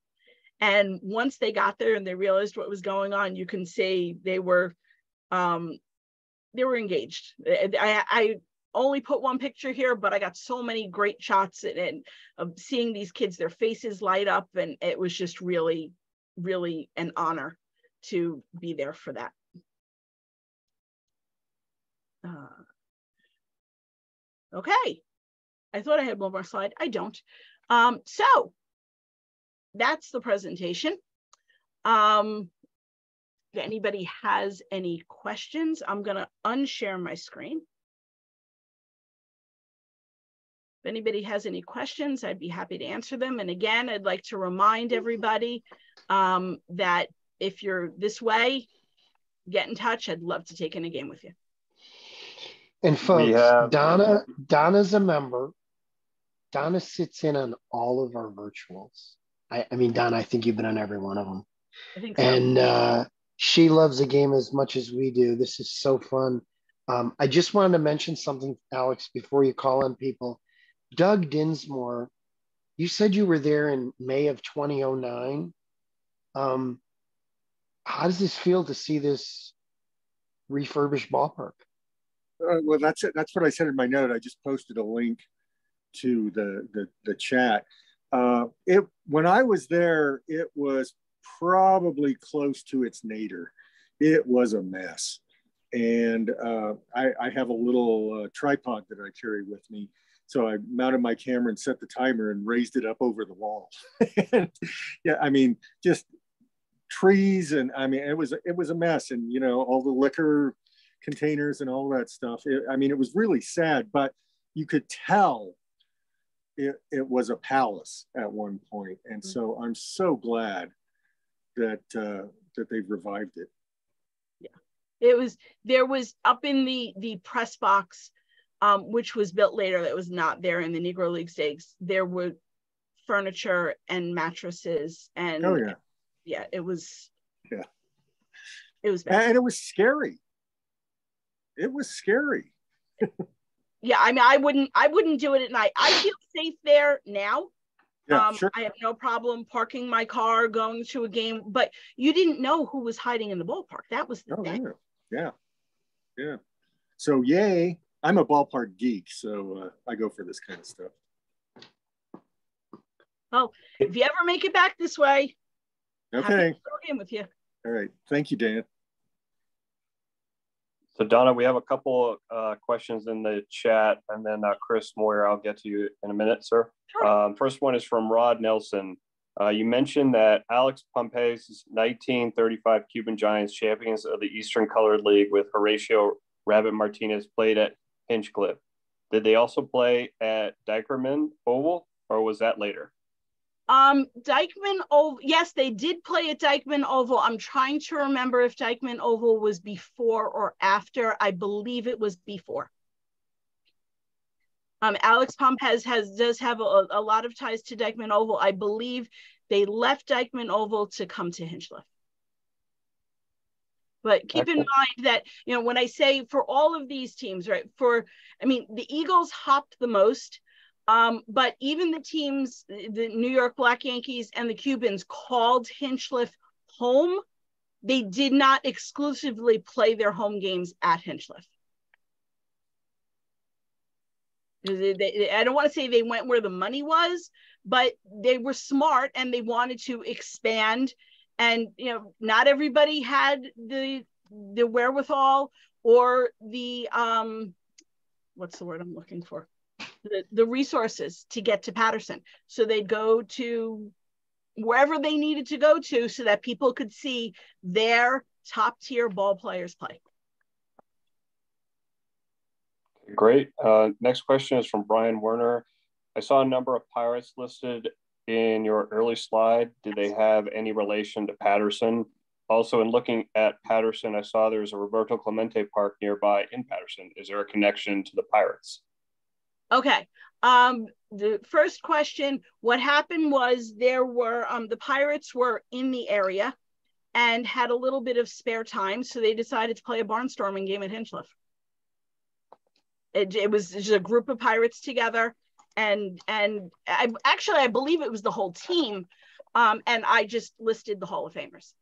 H: And once they got there and they realized what was going on, you can see they were engaged. I only put one picture here, but I got so many great shots of seeing these kids, their faces light up, and it was just really, really an honor to be there for that. Okay, I thought I had one more slide. I don't. So that's the presentation. If anybody has any questions, I'm going to unshare my screen. If anybody has any questions, I'd be happy to answer them. And again, I'd like to remind everybody that if you're this way, get in touch. I'd love to take in a game with you.
A: And folks, Donna's a member. Donna sits in on all of our virtuals. I mean, Donna, I think you've been on every one of them.
H: I think so.
A: And she loves the game as much as we do. This is so fun. I just wanted to mention something, Alex, before you call on people. Doug Dinsmore, you said you were there in May of 2009. How does this feel to see this refurbished ballpark?
I: Well, that's it. That's what I said in my note. I just posted a link to the chat. When I was there, it was probably close to its nadir. It was a mess. and I have a little tripod that I carry with me. So I mounted my camera and set the timer and raised it up over the wall. And, yeah, I mean, just trees, and I mean, it was a mess, and you know, all the liquor containers and all that stuff. I mean, it was really sad, but you could tell it was a palace at one point. And so I'm so glad that that they've revived it.
H: Yeah, there was up in the press box, which was built later, that was not there in the Negro Leagues days. There were furniture and mattresses, and it was bad.
I: And it was scary. It was scary.
H: Yeah, I mean, I wouldn't do it at night. I feel safe there now.
I: Yeah, sure.
H: I have no problem parking my car, going to a game, but you didn't know who was hiding in the ballpark. That was the thing.
I: Yeah. So yay, I'm a ballpark geek, so I go for this kind of stuff.
H: Oh, if you ever make it back this way,
I: okay,
H: happy to go again with you.
I: All right, thank you, Dan.
C: So Donna, we have a couple questions in the chat, and then Chris Moyer, I'll get to you in a minute, sir.
H: Sure.
C: First one is from Rod Nelson. You mentioned that Alex Pompey's 1935 Cuban Giants, champions of the Eastern Colored League with Horatio Rabbit Martinez, played at Hinchliffe. Did they also play at Dykerman Oval, or was that later?
H: Dyckman Oval, yes, they did play at Dyckman Oval. I'm trying to remember if Dyckman Oval was before or after. I believe it was before. Alex Pompez does have a lot of ties to Dyckman Oval. I believe they left Dyckman Oval to come to Hinchliffe. But keep in mind that, you know, when I say for all of these teams, right, the Eagles hopped the most. But even the teams, the New York Black Yankees and the Cubans, called Hinchliffe home. They did not exclusively play their home games at Hinchliffe. I don't want to say they went where the money was, but they were smart and they wanted to expand. And, you know, not everybody had the wherewithal or the, what's the word I'm looking for? The resources to get to Patterson. So they'd go to wherever they needed to go to so that people could see their top tier ball players play.
C: Great. Next question is from Brian Werner. I saw a number of Pirates listed in your early slide. Did they have any relation to Patterson? Also, in looking at Patterson, I saw there's a Roberto Clemente Park nearby in Patterson. Is there a connection to the Pirates?
H: Okay. The first question, what happened was there were, the Pirates were in the area and had a little bit of spare time. So they decided to play a barnstorming game at Hinchliffe. It was just a group of Pirates together. And I believe it was the whole team. And I just listed the Hall of Famers.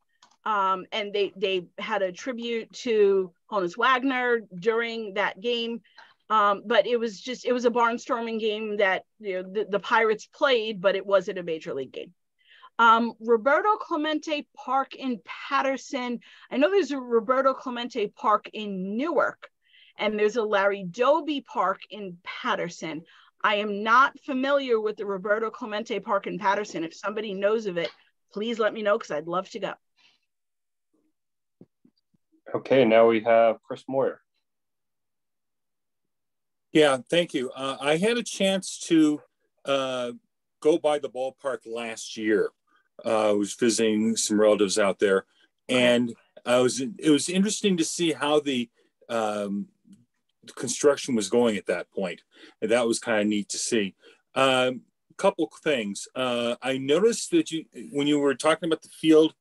H: And they had a tribute to Honus Wagner during that game. But it was a barnstorming game that, you know, the Pirates played, but it wasn't a major league game. Roberto Clemente Park in Patterson. I know there's a Roberto Clemente Park in Newark, and there's a Larry Doby Park in Patterson. I am not familiar with the Roberto Clemente Park in Patterson. If somebody knows of it, please let me know, because I'd love to go.
C: Okay, now we have Chris Moyer.
F: Yeah, thank you. I had a chance to go by the ballpark last year. I was visiting some relatives out there, and it was interesting to see how the construction was going at that point. And that was kind of neat to see. Couple things. I noticed that when you were talking about the field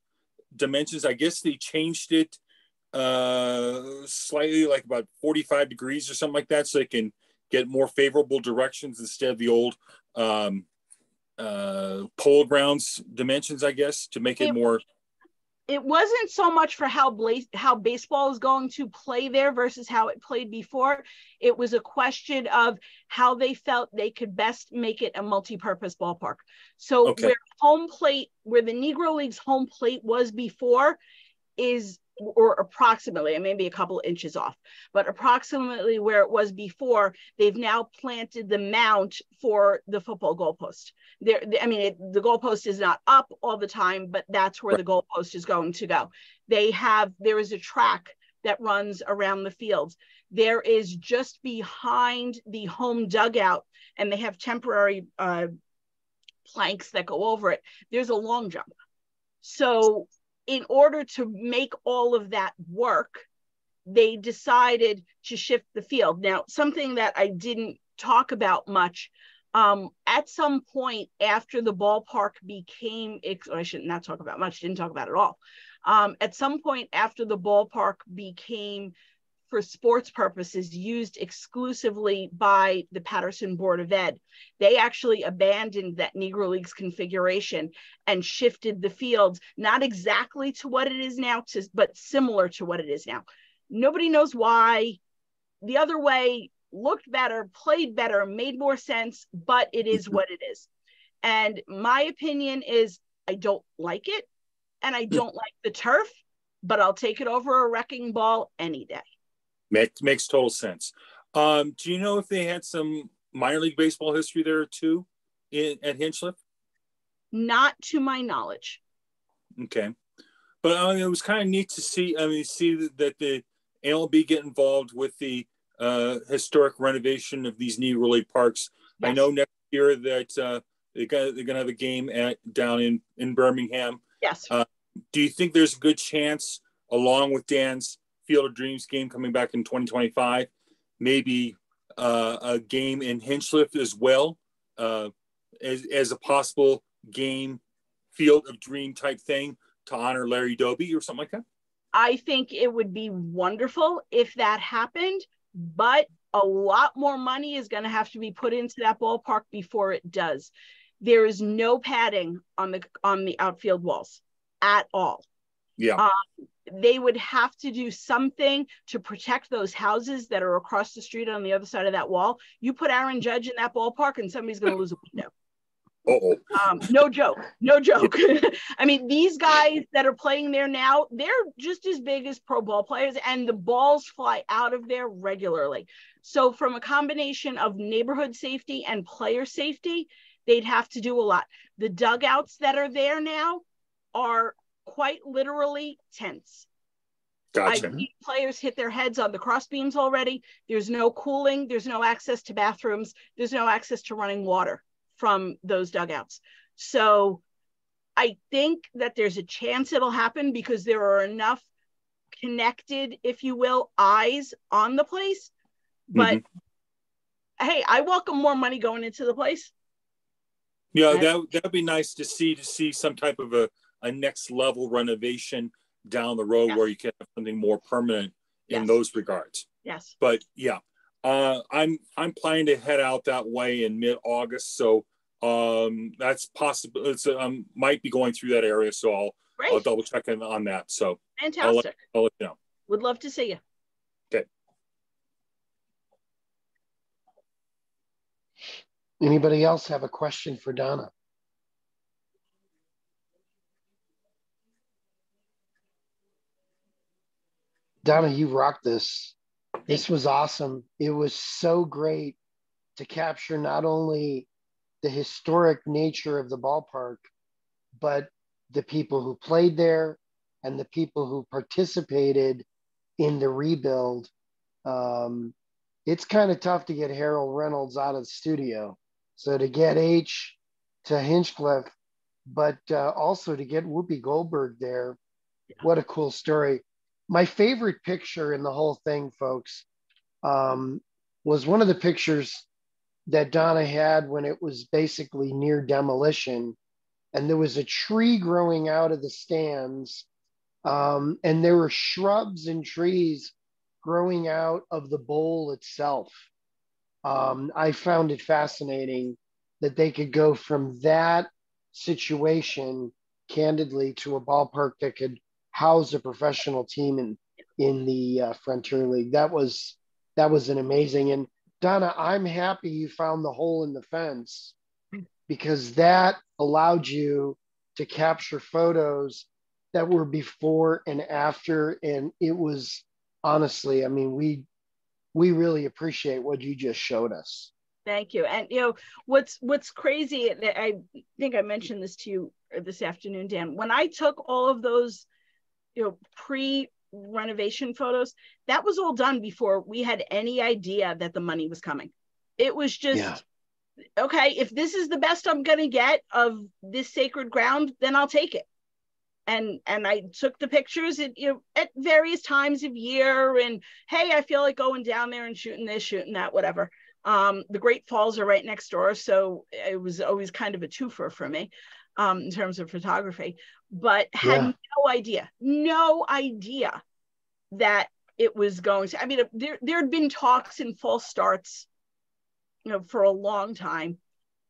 F: dimensions, I guess they changed it slightly, like about 45 degrees or something like that, so they can get more favorable directions instead of the old polo grounds dimensions, I guess, to make it more.
H: It wasn't so much for how baseball is going to play there versus how it played before. It was a question of how they felt they could best make it a multi-purpose ballpark. So where the Negro League's home plate was before is or approximately, it may be a couple inches off, but approximately where it was before. They've now planted the mount for the football goalpost. The goalpost is not up all the time, but that's where the goalpost is going to go. There is a track that runs around the fields. There is just behind the home dugout, and they have temporary planks that go over it. There's a long jump. So in order to make all of that work, they decided to shift the field. Now, something that I didn't talk about much, at some point after the ballpark became, I should not talk about much, didn't talk about it all. At some point after the ballpark became, for sports purposes, used exclusively by the Patterson Board of Ed, they actually abandoned that Negro Leagues configuration and shifted the fields, not exactly to what it is now, but similar to what it is now. Nobody knows why. The other way looked better, played better, made more sense, but it is what it is. And my opinion is, I don't like it, and I don't like the turf, but I'll take it over a wrecking ball any day.
F: Makes total sense. Do you know if they had some minor league baseball history there too at Hinchliffe?
H: Not to my knowledge.
F: Okay. But it was kind of neat to see, see that the MLB get involved with the historic renovation of these Negro League parks. Yes. I know next year that they're going to have a game down in Birmingham.
H: Yes.
F: Do you think there's a good chance, along with Dan's Field of Dreams game coming back in 2025, maybe a game in Hinchliffe as well, as a possible game, Field of Dream type thing to honor Larry Doby or something like that?
H: I think it would be wonderful if that happened, but a lot more money is going to have to be put into that ballpark before it does. There is no padding on the outfield walls at all.
F: Yeah.
H: They would have to do something to protect those houses that are across the street on the other side of that wall. You put Aaron Judge in that ballpark and somebody's going to lose a window. No joke. I mean, these guys that are playing there now, they're just as big as pro ball players, and the balls fly out of there regularly. So from a combination of neighborhood safety and player safety, they'd have to do a lot. The dugouts that are there now are quite literally tents.
F: Gotcha.
H: I've seen players hit their heads on the cross beams already. There's no cooling. There's no access to bathrooms. There's no access to running water from those dugouts. So I think that there's a chance it'll happen because there are enough connected, if you will, eyes on the place. But hey, I welcome more money going into the place.
F: Yeah, that'd be nice to see some type of a next level renovation down the road where you can have something more permanent in those regards.
H: Yes.
F: But yeah, I'm planning to head out that way in mid-August, so that's possible. It's might be going through that area, so I'll double check in on that. So
H: fantastic.
F: I'll let you know.
H: Would love to see you.
F: Okay.
A: Anybody else have a question for Donna? Donna, you rocked this. This was awesome. It was so great to capture not only the historic nature of the ballpark, but the people who played there and the people who participated in the rebuild. It's kind of tough to get Harold Reynolds out of the studio. So to get H to Hinchliffe, but also to get Whoopi Goldberg there, what a cool story. My favorite picture in the whole thing, folks, was one of the pictures that Donna had when it was basically near demolition. And there was a tree growing out of the stands. And there were shrubs and trees growing out of the bowl itself. I found it fascinating that they could go from that situation, candidly, to a ballpark that could house a professional team in the Frontier League. That was an amazing. And Donna, I'm happy you found the hole in the fence, because that allowed you to capture photos that were before and after. And it was honestly, I mean, we really appreciate what you just showed us.
H: Thank you. And what's crazy, I think I mentioned this to you this afternoon, Dan, when I took all of those, pre-renovation photos, that was all done before we had any idea that the money was coming. It was just, okay, if this is the best I'm going to get of this sacred ground, then I'll take it. And I took the pictures at various times of year, and hey, I feel like going down there and shooting this, shooting that, whatever. The Great Falls are right next door, so it was always kind of a twofer for me in terms of photography, but had no idea that it was going to, I mean, there had been talks and false starts, for a long time.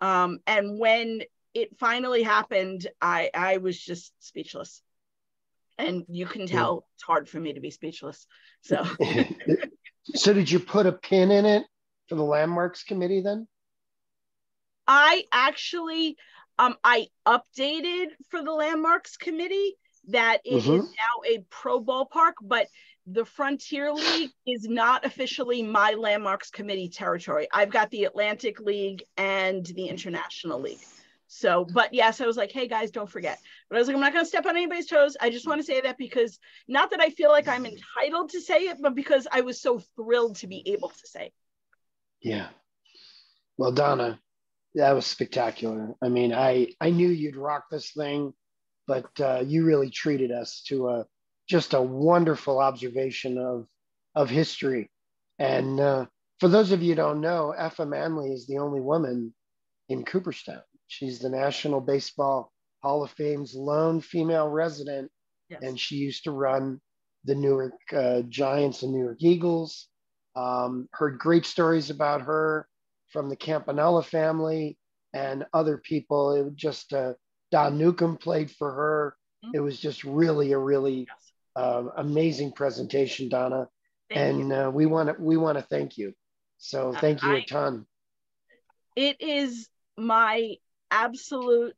H: And when it finally happened, I was just speechless. And you can tell it's hard for me to be speechless. So,
A: so did you put a pin in it for the landmarks committee then?
H: I actually, I updated for the landmarks committee that it is now a pro ballpark, but the Frontier League is not officially my landmarks committee territory. I've got the Atlantic League and the International League. So, but yes, I was like, hey guys, don't forget. But I was like, I'm not going to step on anybody's toes. I just want to say that because, not that I feel like I'm entitled to say it, but because I was so thrilled to be able to say it.
A: Yeah. Well, Donna, that was spectacular. I mean, I knew you'd rock this thing, but you really treated us to just a wonderful observation of history. And for those of you who don't know, Effa Manley is the only woman in Cooperstown. She's the National Baseball Hall of Fame's lone female resident, and she used to run the Newark Giants and New York Eagles. Heard great stories about her from the Campanella family and other people. It was just Don Newcomb played for her. It was just really a really amazing presentation, Donna. Thank you. We want to thank you. So thank you a ton.
H: It is my absolute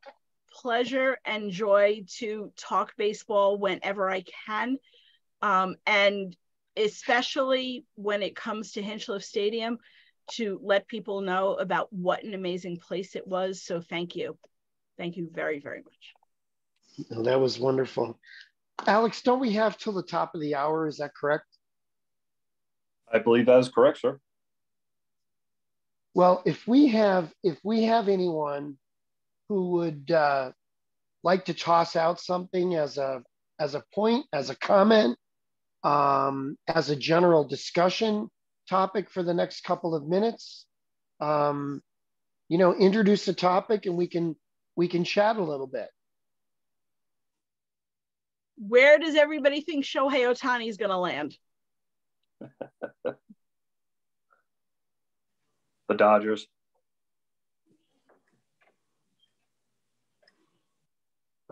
H: pleasure and joy to talk baseball whenever I can. And especially when it comes to Hinchliffe Stadium, to let people know about what an amazing place it was. So thank you. Thank you very, very much.
A: Well, that was wonderful. Alex, don't we have till the top of the hour? Is that correct?
C: I believe that is correct, sir.
A: Well, if we have anyone who would like to toss out something as a point, as a comment, as a general discussion topic for the next couple of minutes, introduce the topic and we can chat a little bit.
H: Where does everybody think Shohei Ohtani is going to land?
C: The Dodgers.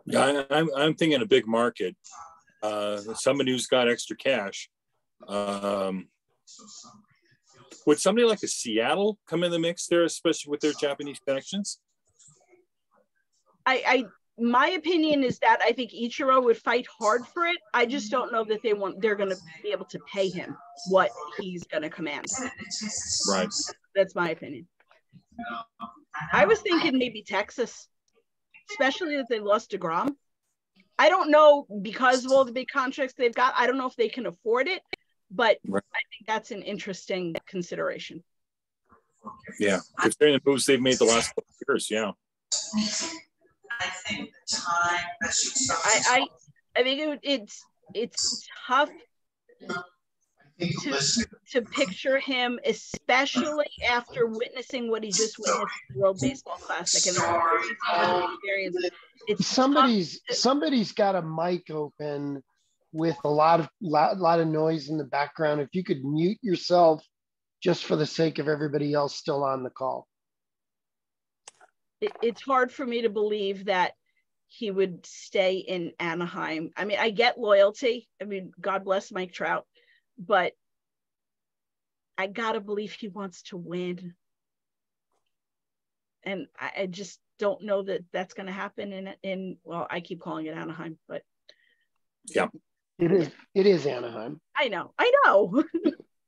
F: Yeah, I'm thinking a big market. Somebody who's got extra cash. Would somebody like a Seattle come in the mix there, especially with their Japanese connections?
H: My opinion is that I think Ichiro would fight hard for it. I just don't know that they're going to be able to pay him what he's going to command.
F: Right.
H: That's my opinion. I was thinking maybe Texas, especially that they lost DeGrom. I don't know, because of all the big contracts they've got, I don't know if they can afford it, but right. I think that's an interesting consideration.
F: Yeah, considering the moves they've made the last couple of years, yeah.
H: I think the time I think it's tough to picture him, especially after witnessing what he just witnessed at the World Baseball Classic and experience. It's
A: somebody's got a mic open with a lot of noise in the background. If you could mute yourself just for the sake of everybody else still on the call.
H: It's hard for me to believe that he would stay in Anaheim. I mean, I get loyalty. I mean, God bless Mike Trout, but I gotta believe he wants to win. And I just don't know that that's going to happen well, I keep calling it Anaheim, but
F: Yeah.
A: It is Anaheim.
H: I know.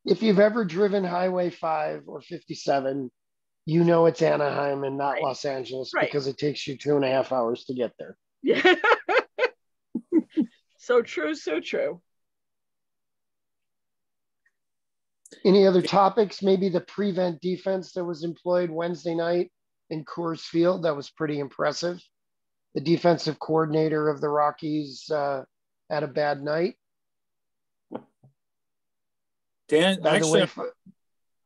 A: If you've ever driven Highway 5 or 57, you know it's Anaheim and not Los Angeles because it takes you 2.5 hours to get there.
H: Yeah. So true, so true.
A: Any other topics? Maybe the prevent defense that was employed Wednesday night in Coors Field. That was pretty impressive. The defensive coordinator of the Rockies had a bad night.
F: Dan,
A: by the way,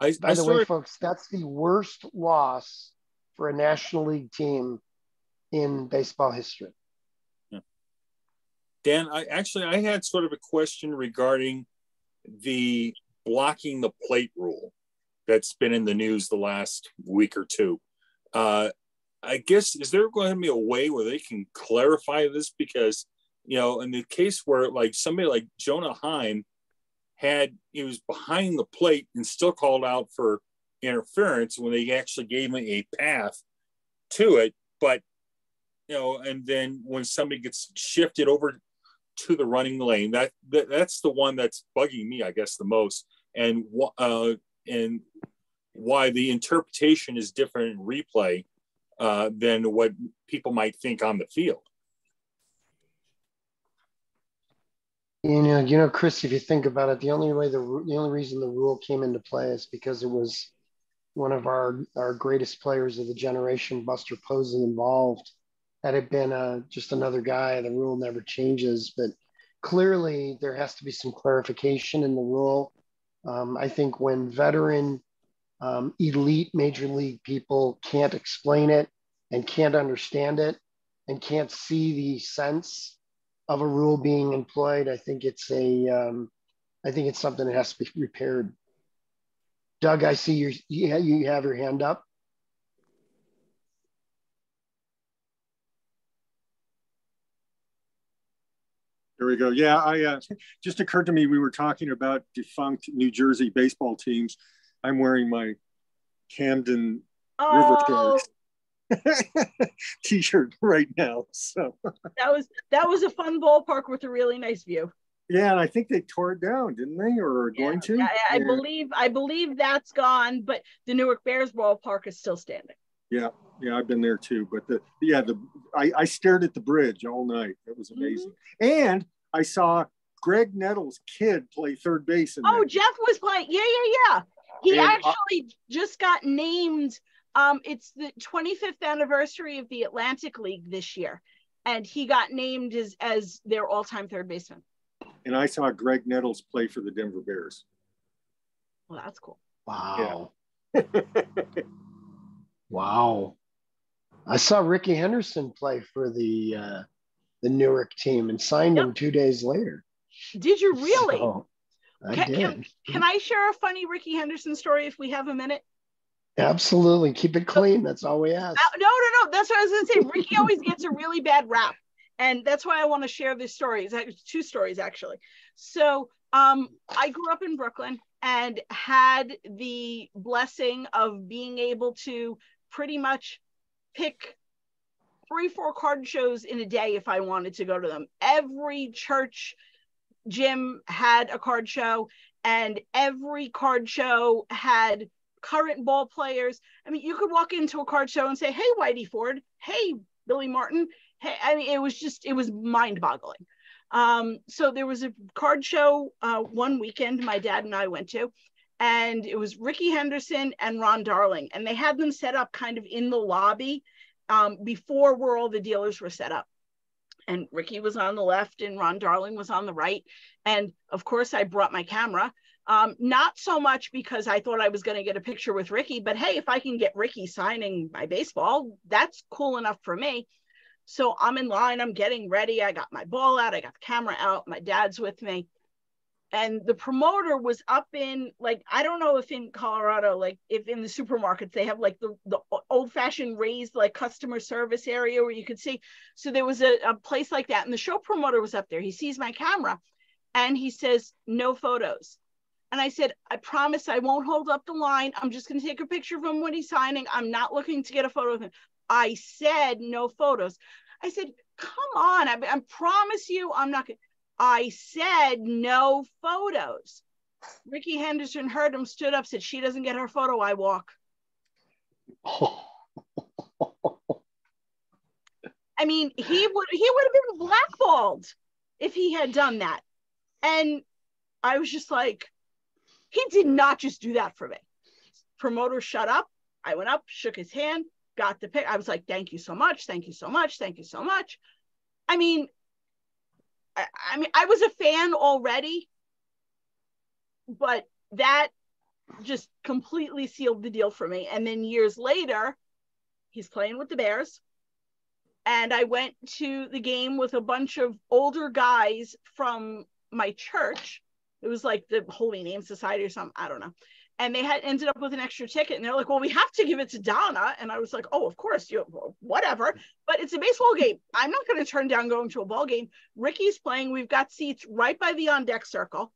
F: actually,
A: folks, that's the worst loss for a National League team in baseball history.
F: Yeah. Dan, I had sort of a question regarding the blocking the plate rule that's been in the news the last week or two. I guess, is there going to be a way where they can clarify this? Because, in the case where like somebody like Jonah Heim he was behind the plate and still called out for interference when they actually gave him a path to it. But, and then when somebody gets shifted over to the running lane, that's the one that's bugging me, I guess, the most. And why the interpretation is different in replay than what people might think on the field.
A: Chris, if you think about it, the only reason the rule came into play is because it was one of our greatest players of the generation, Buster Posey, involved. Had it been just another guy, the rule never changes. But clearly, there has to be some clarification in the rule. I think when veteran, elite major league people can't explain it and can't understand it and can't see the sense of a rule being employed, I think it's something that has to be repaired. Doug, I see you have your hand up.
I: There we go. Yeah, just occurred to me, we were talking about defunct New Jersey baseball teams. I'm wearing my Camden River Sharks t-shirt right now. So
H: that was a fun ballpark with a really nice view.
I: Yeah, and I think they tore it down, didn't they, or are going to?
H: I believe that's gone, but the Newark Bears ballpark is still standing.
I: Yeah, I've been there too. But I stared at the bridge all night. That was amazing. Mm-hmm. And I saw Greg Nettles' kid play third base.
H: Jeff was playing. Yeah. He actually just got named. It's the 25th anniversary of the Atlantic League this year, and he got named as their all-time third baseman.
I: And I saw Greg Nettles play for the Denver Bears.
H: Well, that's cool.
A: Wow. Yeah. Wow. I saw Ricky Henderson play for the Newark team and signed him 2 days later.
H: Did you really?
A: So, I did.
H: Can I share a funny Ricky Henderson story if we have a minute?
A: Absolutely. Keep it clean. That's all we ask.
H: No. That's what I was going to say. Ricky always gets a really bad rap. And that's why I want to share this story. It's 2 stories, actually. So I grew up in Brooklyn and had the blessing of being able to pretty much pick 3-4 card shows in a day if I wanted to go to them. Every church gym had a card show, and every card show had current ball players. I mean, you could walk into a card show and say, "Hey, Whitey Ford. Hey, Billy Martin." Hey, I mean, it was mind-boggling. So there was a card show one weekend my dad and I went to, and it was Ricky Henderson and Ron Darling, and they had them set up kind of in the lobby before where all the dealers were set up. And Ricky was on the left and Ron Darling was on the right. And of course, I brought my camera. Not so much because I thought I was going to get a picture with Ricky, but hey, if I can get Ricky signing my baseball, that's cool enough for me. So I'm in line, I'm getting ready. I got my ball out, I got the camera out, my dad's with me. And the promoter was up in, like, I don't know if in Colorado, like if in the supermarkets, they have like the old fashioned raised like customer service area where you could see. So there was a place like that. And the show promoter was up there. He sees my camera and he says, "No photos." And I said, "I promise I won't hold up the line. I'm just going to take a picture of him when he's signing. I'm not looking to get a photo of him." I said, "No photos." I said, "Come on. I promise you I'm not going to." I said no photos. Ricky Henderson heard him, stood up, said, she doesn't get her photo, I walk. I mean, he would have been blackballed if he had done that. And I was just like, he did not just do that for me. Promoter shut up. I went up, shook his hand, got the pic. I was like, thank you so much. Thank you so much. Thank you so much. I mean, I was a fan already, but that just completely sealed the deal for me. And then years later, he's playing with the Bears. And I went to the game with a bunch of older guys from my church. It was like the Holy Name Society or something, I don't know. And they had ended up with an extra ticket. And they're like, well, we have to give it to Donna. And I was like, oh, of course, whatever. But it's a baseball game. I'm not going to turn down going to a ball game. Ricky's playing. We've got seats right by the on-deck circle.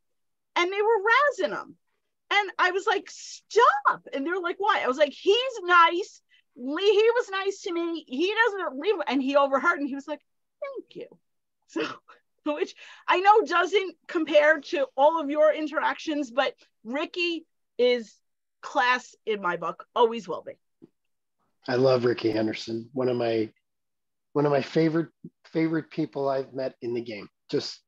H: And they were razzing him. And I was like, stop. And they're like, why? I was like, he's nice. He was nice to me. He doesn't leave. And he overheard and he was like, thank you. So, which I know doesn't compare to all of your interactions, but Ricky is class in my book, always will be.
A: I love Ricky Henderson. One of my favorite people I've met in the game. Just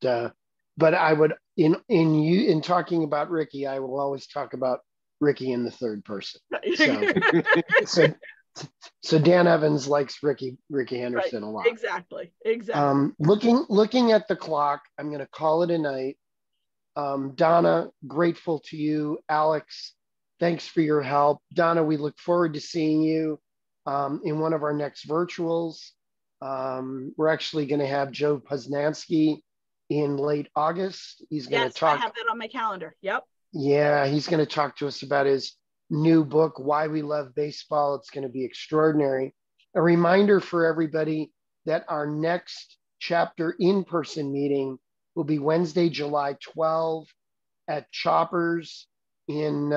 A: but I would in talking about Ricky, I will always talk about Ricky in the third person. So Dan Evans likes Ricky Henderson a lot.
H: Exactly.
A: Looking at the clock, I'm going to call it a night. Donna, grateful to you. Alex, thanks for your help. Donna, we look forward to seeing you in one of our next virtuals. We're actually going to have Joe Poznansky in late August. He's going to talk.
H: I have that on my calendar. Yep.
A: Yeah, he's going to talk to us about his new book, Why We Love Baseball. It's going to be extraordinary. A reminder for everybody that our next chapter in-person meeting will be Wednesday, July 12 at Choppers in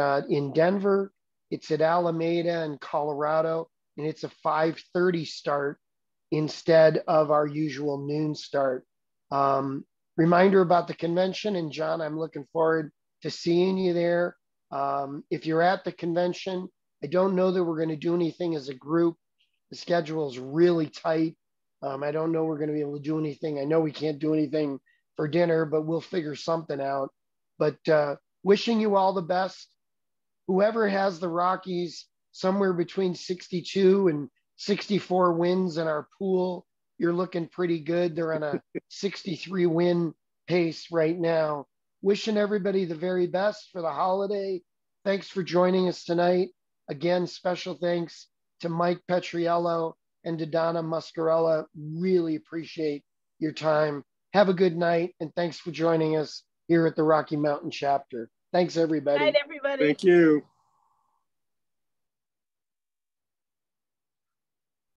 A: Denver. It's at Alameda in Colorado, and it's a 5:30 start instead of our usual noon start. Reminder about the convention, and John, I'm looking forward to seeing you there. If you're at the convention, I don't know that we're going to do anything as a group. The schedule is really tight. I don't know we're going to be able to do anything. I know we can't do anything for dinner, but we'll figure something out. But wishing you all the best. Whoever has the Rockies somewhere between 62 and 64 wins in our pool, you're looking pretty good. They're on a 63 win pace right now. Wishing everybody the very best for the holiday. Thanks for joining us tonight. Again, special thanks to Mike Petriello and to Donna Muscarella. Really appreciate your time. Have a good night, and thanks for joining us here at the Rocky Mountain chapter. Thanks, everybody.
H: Good night, everybody.
I: Thank you.